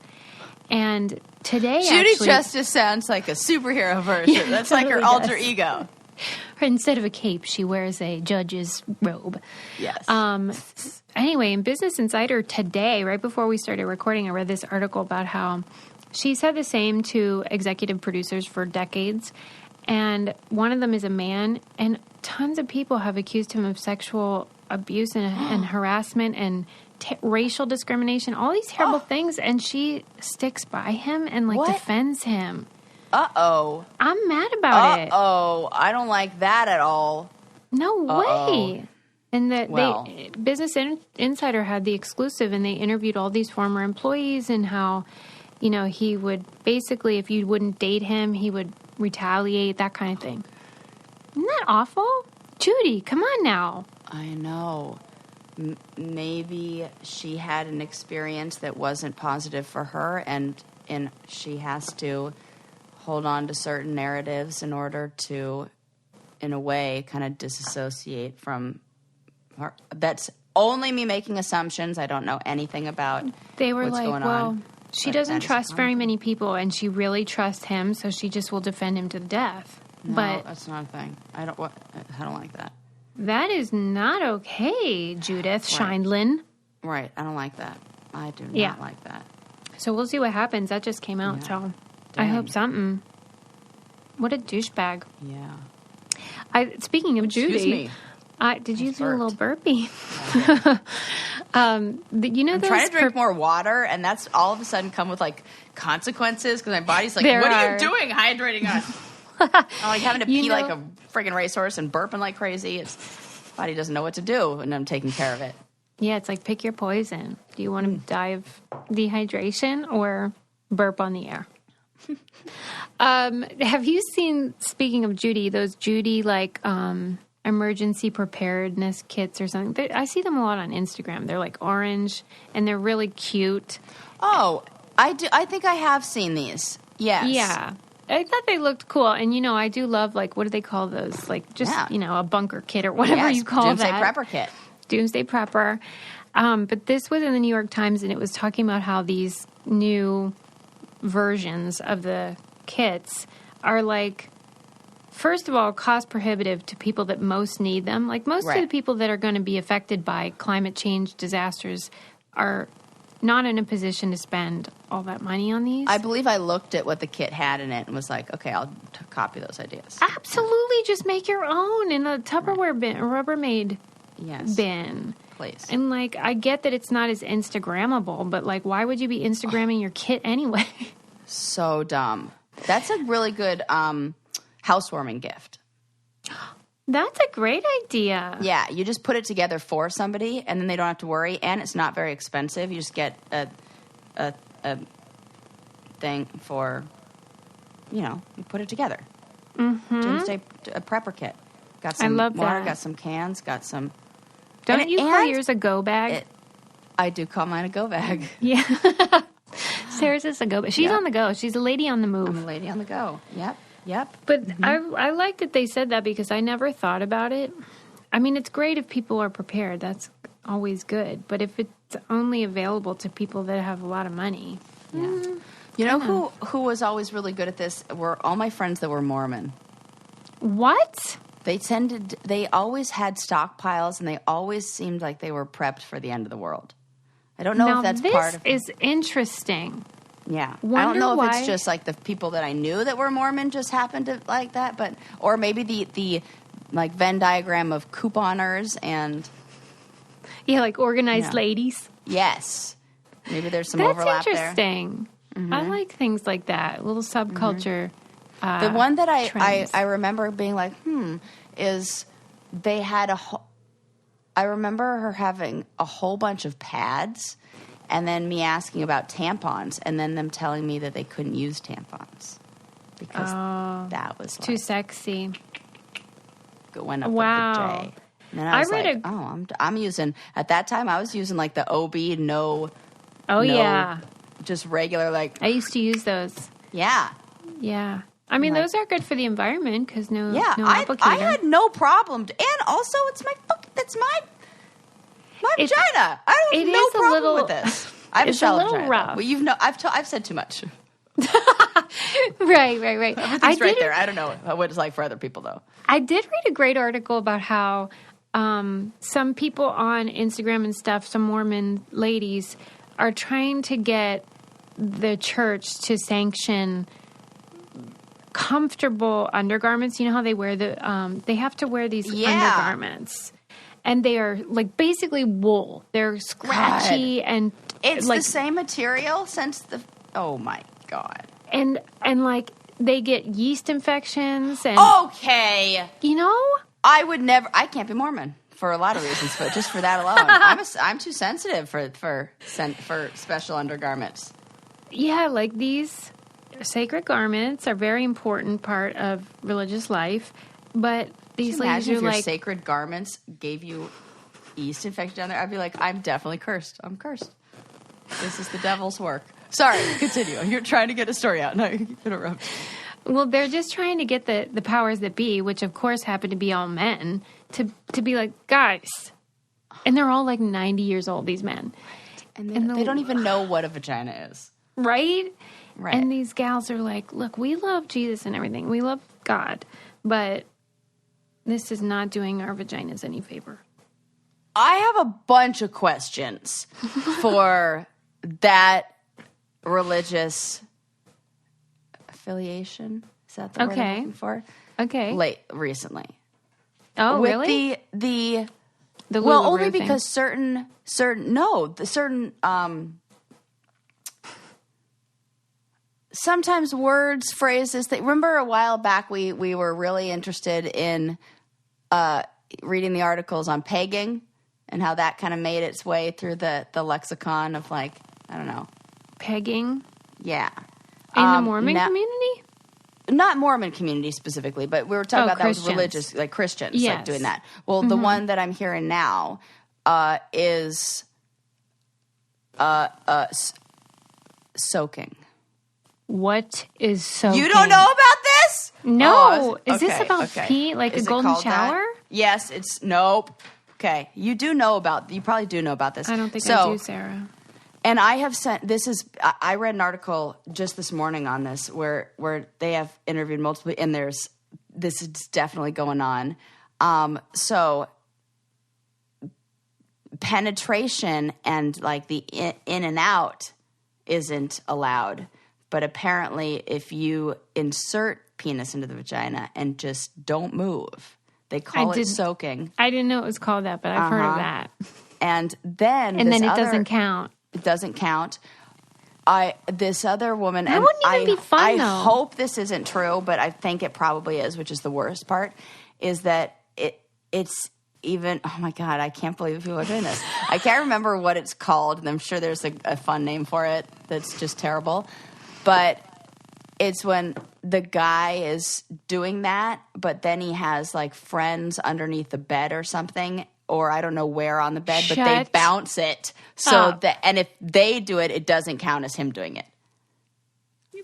And today, Judy Justice sounds like a superhero version. Yeah, That's totally like her alter ego. Instead of a cape, she wears a judge's robe. Yes. Anyway, in Business Insider today, right before we started recording, I read this article about how she said the same to executive producers for decades. And one of them is a man, and tons of people have accused him of sexual abuse and harassment and racial discrimination, all these terrible things. And she sticks by him and defends him. Uh-oh. I'm mad about it. Uh-oh. I don't like that at all. No way. And Business Insider had the exclusive, and they interviewed all these former employees and how, he would basically, if you wouldn't date him, he would retaliate, that kind of thing. Isn't that awful? Judy, come on now. I know. Maybe she had an experience that wasn't positive for her, and she has to hold on to certain narratives in order to, in a way, kind of disassociate from her. That's only me making assumptions. I don't know anything about they were what's like, going well, on. She doesn't trust very many people, and she really trusts him, so she just will defend him to the death. No, but that's not a thing. I don't like that. That is not okay, Judith Scheindlin. Right. I don't like that. I do not like that. So we'll see what happens. That just came out, so I hope something. What a douchebag. Yeah. Speaking of Judy. Excuse me. Did you do a little burpee? I'm trying to drink more water, and that's all of a sudden come with consequences because my body's like, what are you doing hydrating us? I'm having to pee like a friggin' racehorse and burping like crazy. Body doesn't know what to do, and I'm taking care of it. Yeah, it's like pick your poison. Do you want to die of dehydration or burp on the air? Have you seen, speaking of Judy, those Judy emergency preparedness kits or something? I see them a lot on Instagram. They're orange and they're really cute. Oh, I do. I think I have seen these. Yes. Yeah. I thought they looked cool. And, I do love, what do they call those? A bunker kit or whatever you call Doomsday that. Prepper kit. Doomsday Prepper. But this was in the New York Times, and it was talking about how these new versions of the kits are, first of all, cost prohibitive to people that most need them. Most of the people that are going to be affected by climate change disasters are not in a position to spend all that money on these. I believe I looked at what the kit had in it and was like, okay, I'll copy those ideas. Absolutely. Just make your own in a Tupperware bin, a Rubbermaid bin. Please. And, I get that it's not as Instagrammable, but, why would you be Instagramming your kit anyway? So dumb. That's a really good housewarming gift. That's a great idea. Yeah, you just put it together for somebody, and then they don't have to worry, and it's not very expensive. You just get a thing for, you put it together. Mm-hmm. Doomsday Prepper kit. Got some water, got some cans, got some... Don't you call yours a go bag? I do call mine a go bag. Yeah. Sarah's is a go bag. She's on the go. She's a lady on the move. I'm a lady on the go. Yep. But I like that they said that because I never thought about it. I mean, it's great if people are prepared. That's always good. But if it's only available to people that have a lot of money. Yeah. You know who was always really good at this were all my friends that were Mormon. What? They always had stockpiles, and they always seemed like they were prepped for the end of the world. I don't know if that's part of it. This is interesting. Yeah. I don't know if it's just like the people that I knew that were Mormon just happened to like that, or maybe the like Venn diagram of couponers and... Yeah, like organized ladies. Yes. Maybe there's some overlap there. That's interesting. Mm-hmm. I like things like that, a little subculture. The one that I remember being like, is they had I remember her having a whole bunch of pads, and then me asking about tampons, and then them telling me that they couldn't use tampons because that was too sexy. Went up with the J. And then I was I'm using, at that time I was using like the OB, just regular, like. I used to use those. Yeah. Yeah. I mean, those are good for the environment because no applicator. I had no problem. And also, it's my vagina. I have no problem with this. I have a shallow vagina. Rough. Well, I've said too much. Right. Everything's right there. I don't know what it's like for other people, though. I did read a great article about how some people on Instagram and stuff, some Mormon ladies, are trying to get the church to sanction comfortable undergarments. You know how they wear they have to wear these undergarments, and they are like basically wool. They're scratchy and it's like the same material since the. Oh my God! And like they get yeast infections and okay, you know. I would never. I can't be Mormon for a lot of reasons, but just for that alone, I'm too sensitive for special undergarments. Yeah, like these sacred garments are a very important part of religious life, but these ladies are like, sacred garments gave you yeast infection down there, I'd be like, I'm definitely cursed. I'm cursed. This is the devil's work. Sorry, continue. You're trying to get a story out. No, you interrupt. Well, they're just trying to get the powers that be, which of course happen to be all men, to be like, guys. And they're all like 90 years old, these men. And they don't even know what a vagina is. Right? Right. And these gals are like, look, we love Jesus and everything. We love God. But this is not doing our vaginas any favor. I have a bunch of questions for that religious affiliation. Is that the word I'm looking for? Okay. Recently. Oh, with really? The well, only because certain sometimes words, phrases that, remember a while back we were really interested in reading the articles on pegging and how that kind of made its way through the lexicon of, like, I don't know. Pegging? Yeah. In the Mormon community? Not Mormon community specifically, but we were talking about Christians. That was religious, like Christians, like doing that. Well, the one that I'm hearing now is soaking. What is soaking? You don't know about this? No. Is this about pee, like a golden shower? That? Yes, it's nope. Okay, you probably do know about this. I don't think I do, Sarah. And I have I read an article just this morning on this where they have interviewed multiple, and this is definitely going on. So penetration and like the in and out isn't allowed. But apparently if you insert penis into the vagina and just don't move, they call it soaking. I didn't know it was called that, but I've heard of that. And then it doesn't count. It doesn't count. This other woman, that wouldn't even be fun, though. I hope this isn't true, but I think it probably is, which is the worst part, is that it's even, oh my God, I can't believe people are doing this. I can't remember what it's called, and I'm sure there's a fun name for it that's just terrible. But it's when the guy is doing that, but then he has like friends underneath the bed or something, or I don't know where on the bed, but they bounce it. So and if they do it, it doesn't count as him doing it.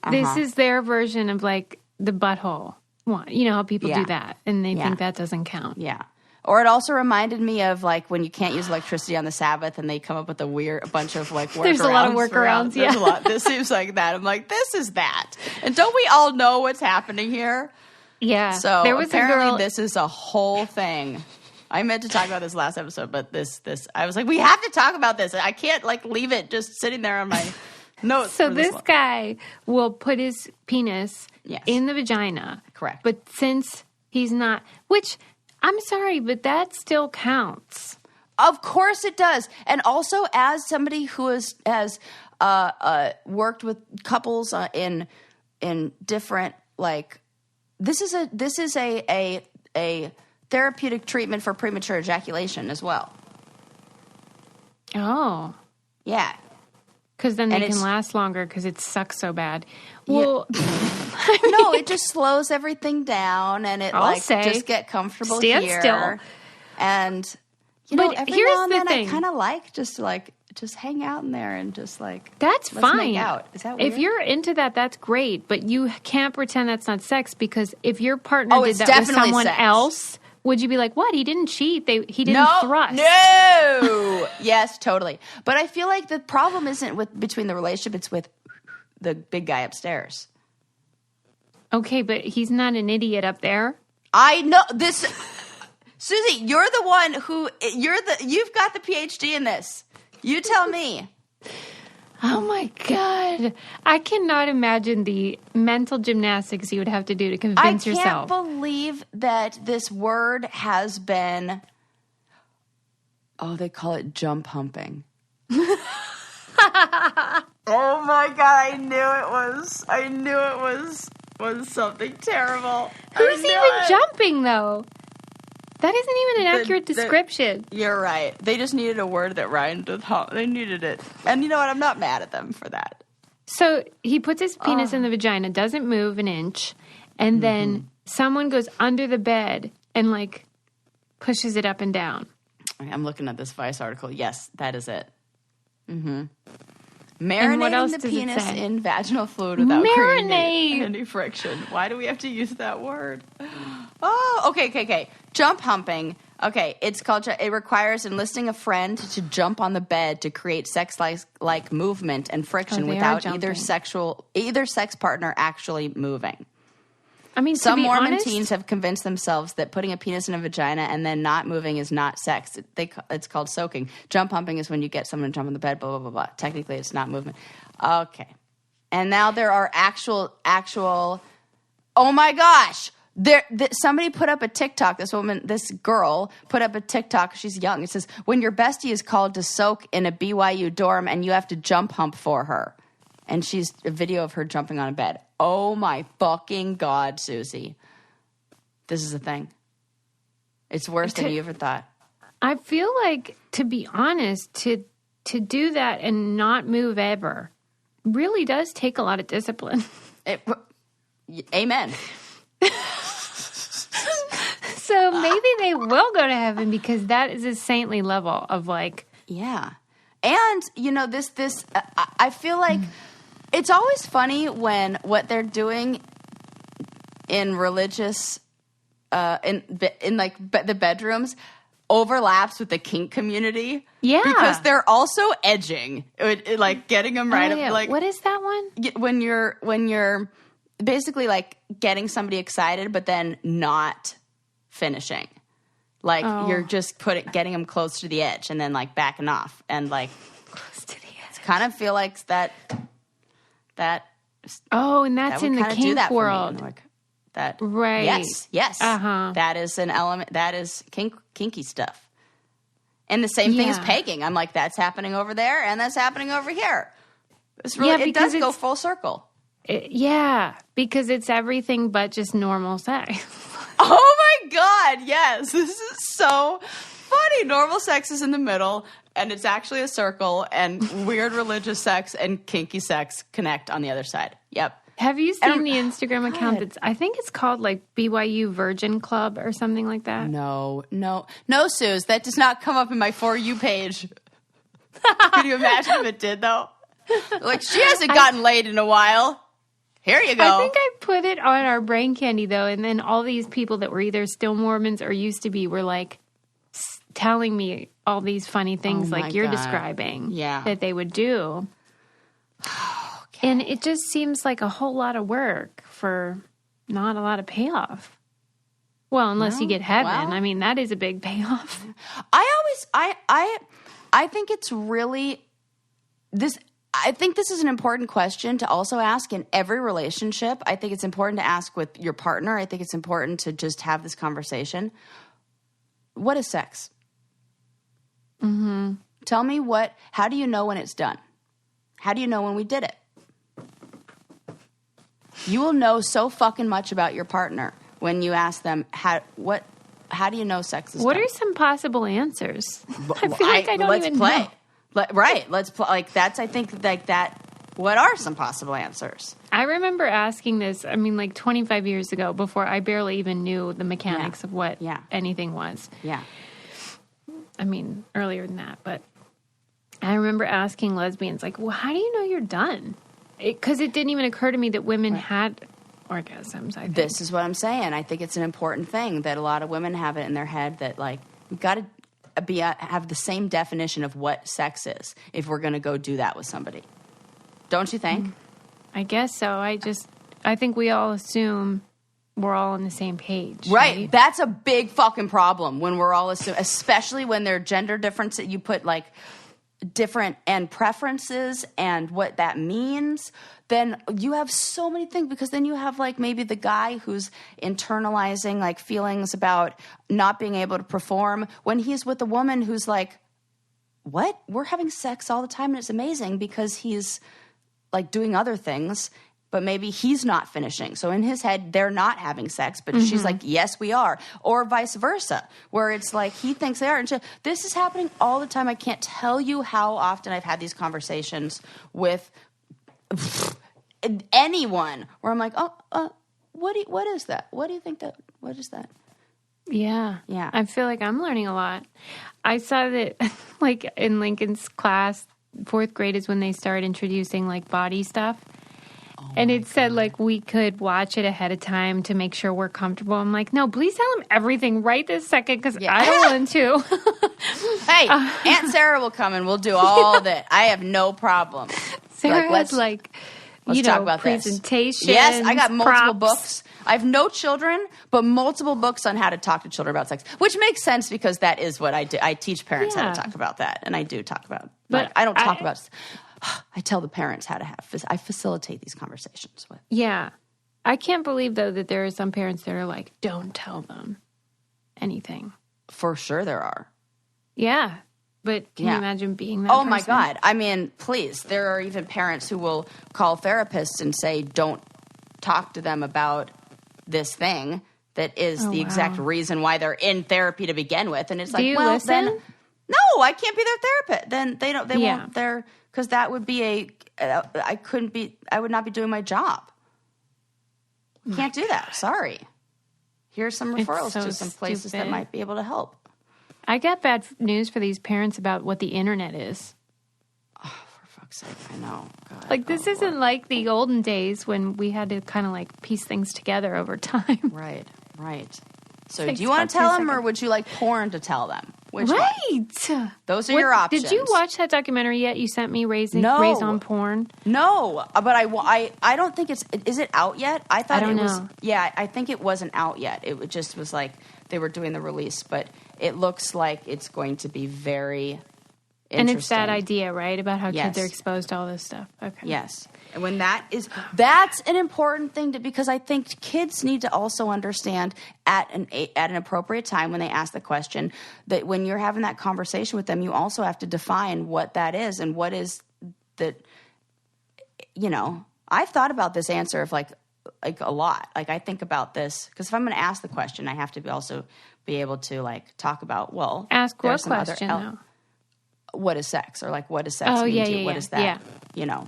This is their version of like the butthole one. You know how people do that, and they think that doesn't count. Yeah. Or it also reminded me of like when you can't use electricity on the Sabbath and they come up with a bunch of like workarounds. There's a lot of workarounds, There's a lot. This seems like that. I'm like, this is that. And don't we all know what's happening here? Yeah. So there was apparently a girl. this is a whole thing. I meant to talk about this last episode, but this I was like, we have to talk about this. I can't like leave it just sitting there on my notes. So this guy will put his penis in the vagina. Correct. But since he's not, which I'm sorry, but that still counts. Of course it does. And also as somebody who has worked with couples in different, like, this is a therapeutic treatment for premature ejaculation as well. Oh. Yeah. Because then they can last longer because it sucks so bad. Well, no, it just slows everything down and it just get comfortable here. Still. And you know, every here's now and the then thing. I kind of like just hang out in there and just like that's let's fine. Make out. Is that weird? If you're into that, that's great. But you can't pretend that's not sex because if your partner did that with someone else, would you be like, what? He didn't cheat. He didn't thrust. No. Yes, totally. But I feel like the problem isn't between the relationship. It's with the big guy upstairs. Okay, but he's not an idiot up there. I know this. Susie, you're the one you've got the PhD in this. You tell me. Oh my God. I cannot imagine the mental gymnastics you would have to do to convince yourself. I can't believe that this word has been, they call it jump humping. Oh my God, I knew it was something terrible. Who's even jumping though? That isn't even an accurate description. You're right. They just needed a word that rhymed with hump. They needed it. And you know what? I'm not mad at them for that. So he puts his penis in the vagina, doesn't move an inch, and then someone goes under the bed and like pushes it up and down. I'm looking at this Vice article. Yes, that is it. Mm-hmm. And what else Marinating the does it penis say? in vaginal fluid without creating any friction. Why do we have to use that word? Oh, okay. Jump humping. Okay, it's called. It requires enlisting a friend to jump on the bed to create sex-like movement and friction without either sex partner actually moving. I mean, some Mormon teens have convinced themselves that putting a penis in a vagina and then not moving is not sex. It's called soaking. Jump humping is when you get someone to jump on the bed, blah, blah, blah, blah. Technically, it's not movement. Okay. And now there are actual, oh my gosh. Somebody put up a TikTok. This girl put up a TikTok. She's young. It says, when your bestie is called to soak in a BYU dorm and you have to jump hump for her. And she's a video of her jumping on a bed. Oh my fucking God, Susie. This is a thing. It's worse than you ever thought. I feel like, to be honest, to do that and not move ever really does take a lot of discipline. Amen. So maybe they will go to heaven because that is a saintly level of like... Yeah. And, you know, I feel like... It's always funny when what they're doing in religious, in the bedrooms overlaps with the kink community. Yeah. Because they're also edging, like getting them right up. Like, what is that one? When you're basically like getting somebody excited, but then not finishing. Like you're just getting them close to the edge and then like backing off and like close to the edge. Kind of feel like that. And that's in the kink world. Like that, right? Yes. That is an element. That is kinky stuff. And the same thing as pegging. I'm like, that's happening over there, and that's happening over here. It's really, it does go full circle. Because it's everything but just normal sex. Oh my God! Yes, this is so funny. Normal sex is in the middle. And it's actually a circle, and weird religious sex and kinky sex connect on the other side. Yep. Have you seen the Instagram account that's, I think it's called like BYU Virgin Club or something like that? No, Suze. That does not come up in my For You page. Can you imagine if it did, though? Like, she hasn't gotten laid in a while. Here you go. I think I put it on our brain candy, though, and then all these people that were either still Mormons or used to be were like, telling me all these funny things like you're God. describing Yeah. that they would do. Okay. And it just seems like a whole lot of work for not a lot of payoff. Well, unless you get heaven. I mean, that is a big payoff. I think it's really this. I think this is an important question to also ask in every relationship. I think it's important to ask with your partner. I think it's important to just have this conversation. What is sex? Mm-hmm. Tell me how do you know when it's done? How do you know when we did it? You will know so fucking much about your partner when you ask them, how do you know sex is done? What are some possible answers? I feel like I don't even know. Right. Let's play. Like that's, I think like that. What are some possible answers? I remember asking this, I mean, like 25 years ago before I barely even knew the mechanics of what anything was. Yeah. I mean, earlier than that, but I remember asking lesbians, like, well, how do you know you're done? Because it didn't even occur to me that women had orgasms, I think. This is what I'm saying. I think it's an important thing that a lot of women have it in their head that, like, we've got to have the same definition of what sex is if we're going to go do that with somebody. Don't you think? I guess so. I think we all assume we're all on the same page. Right. That's a big fucking problem when we're all assuming, especially when there are gender differences. You put like different and preferences and what that means. Then you have so many things, because then you have like maybe the guy who's internalizing like feelings about not being able to perform when he's with a woman who's like, what? We're having sex all the time and it's amazing because he's like doing other things, but maybe he's not finishing. So in his head, they're not having sex, but she's like, yes, we are. Or vice versa, where it's like he thinks they are. And this is happening all the time. I can't tell you how often I've had these conversations with anyone where I'm like, what is that? What do you think what is that? Yeah. Yeah. I feel like I'm learning a lot. I saw that like in Lincoln's class, 4th grade is when they start introducing like body stuff. And it said, like, we could watch it ahead of time to make sure we're comfortable. I'm like, no, please tell them everything right this second because I don't want to. Hey, Aunt Sarah will come and we'll do all that. I have no problem. Sarah has, like, let's talk about presentations. Yes, I got multiple props. books. I have no children, but multiple books on how to talk to children about sex, which makes sense because that is what I do. I teach parents how to talk about that, and I do talk about. But I don't talk about. I tell the parents how to I facilitate these conversations with. Yeah. I can't believe, though, that there are some parents that are like, don't tell them anything. For sure there are. Yeah. But can you imagine being that person? My God. I mean, please. There are even parents who will call therapists and say, don't talk to them about this thing that is the exact reason why they're in therapy to begin with. And it's like, well, listen? Then, no, I can't be their therapist. Then they don't, they won't, because that would be I would not be doing my job. Can't do that. Sorry. Here's some referrals to some places that might be able to help. I got bad news for these parents about what the internet is. Oh, for fuck's sake. I know. God, like, this isn't like the olden days when we had to kind of like piece things together over time. Right. So do you want to tell them or would you like porn to tell them? Which one? Those are your options. Did you watch that documentary yet? You sent me Raised on Porn? No, but I don't think is it out yet? I thought it was. Yeah, I think it wasn't out yet. It just was like they were doing the release, but it looks like it's going to be very interesting. And it's that idea, right? About how kids are exposed to all this stuff. Okay. Yes. And when that's an important thing because I think kids need to also understand at an appropriate time when they ask the question that when you're having that conversation with them, you also have to define what that is and what is that, I've thought about this answer of like a lot. Like I think about this because if I'm going to ask the question, I have to also be able to like talk about, ask what question though? What is sex? Or like, what does sex mean to you? What is that? Yeah.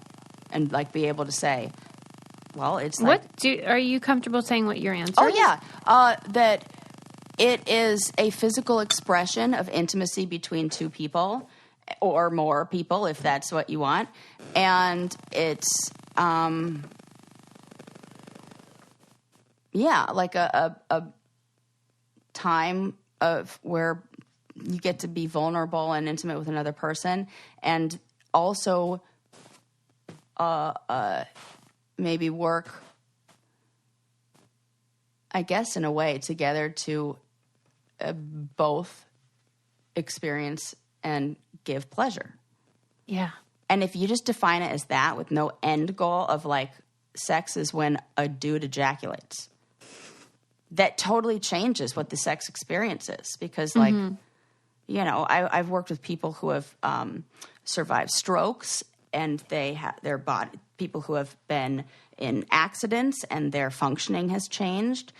And like be able to say, it's like... Are you comfortable saying what your answer is? Oh, yeah. That it is a physical expression of intimacy between two people or more people, if that's what you want. And it's, like a time of where you get to be vulnerable and intimate with another person, and also maybe work, I guess, in a way together to both experience and give pleasure. Yeah. And if you just define it as that with no end goal of like sex is when a dude ejaculates, that totally changes what the sex experience is. Because like, you know, I've worked with people who have survived strokes, and they have their body, people who have been in accidents and their functioning has changed.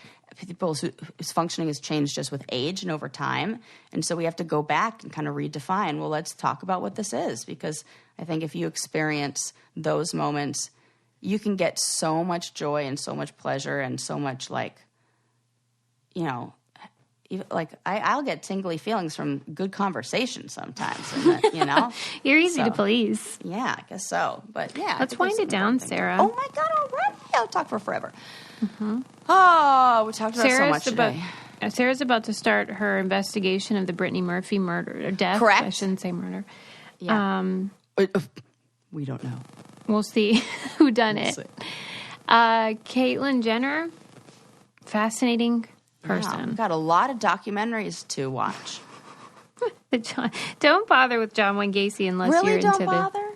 People whose functioning has changed just with age and over time. And so we have to go back and kind of redefine, well, let's talk about what this is. Because I think if you experience those moments, you can get so much joy and so much pleasure and so much like, you know, like I'll get tingly feelings from good conversation sometimes, you know? You're easy to please. Yeah, I guess so. But yeah. Let's wind it down, Sarah. Oh my God, already? I'll talk for forever. Oh, we talked about so much today. Sarah's about to start her investigation of the Brittany Murphy murder, or death. Correct. I shouldn't say murder. Yeah. We don't know. We'll see who done it. Caitlyn Jenner, fascinating person. Yeah, we've got a lot of documentaries to watch. Don't bother with John Wayne Gacy unless really you're don't into bother?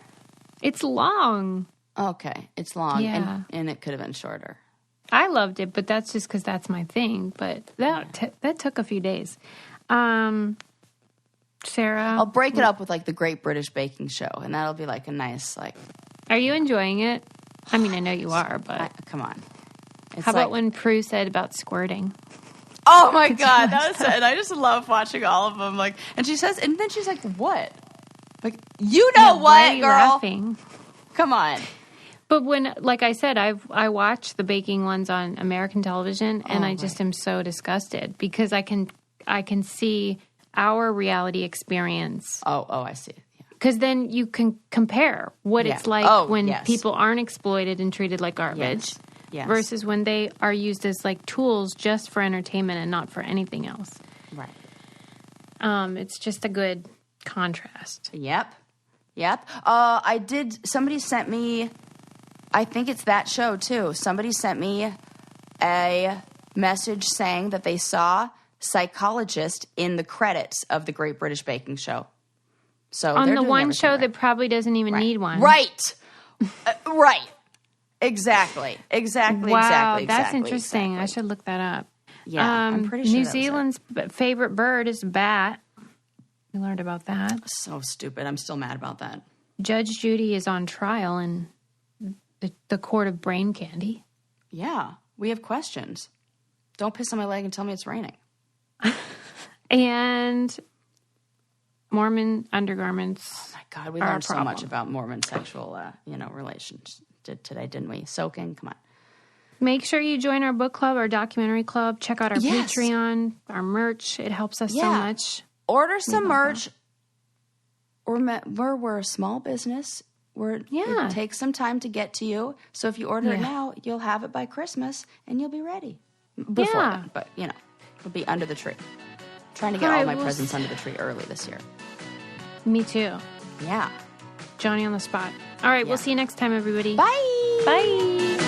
It's long. Okay, it's long, Yeah. and it could have been shorter. I loved it, but that's just because that's my thing. But that took a few days. Sarah, I'll break it up with like the Great British Baking Show, and that'll be like a nice like. Are you enjoying it? I mean, I know you are, but come on. How about when Prue said about squirting? Oh my God, that was it. I just love watching all of them. Like, and she says, and then she's like, "What? Like, you know what, why are you girl? Laughing? Come on." But when, like I said, I watch the baking ones on American television, and I just am so disgusted because I can see our reality experience. Oh, I see. Because then you can compare what it's like when people aren't exploited and treated like garbage versus when they are used as like tools just for entertainment and not for anything else. Right. It's just a good contrast. Yep. Somebody sent me, I think it's that show too. Somebody sent me a message saying that they saw psychologist in the credits of the Great British Baking Show. So on the one show that probably doesn't even need one. Right. Right. Exactly. Wow, that's interesting. I should look that up. Yeah, I'm pretty sure New Zealand's favorite bird is bat. We learned about that. So stupid. I'm still mad about that. Judge Judy is on trial in the court of brain candy. Yeah, we have questions. Don't piss on my leg and tell me it's raining. And Mormon undergarments. Oh my God, we learned so much about Mormon sexual, relations today, didn't we? Soaking, come on. Make sure you join our book club, our documentary club. Check out our Patreon, our merch. It helps us so much. Order some merch. We're a small business. It takes some time to get to you. So if you order it now, you'll have it by Christmas, and you'll be ready. Before then, but, it'll be under the tree. Trying to get all my presents under the tree early this year. Me too. Yeah. Johnny on the spot. All right, we'll see you next time, everybody. Bye. Bye.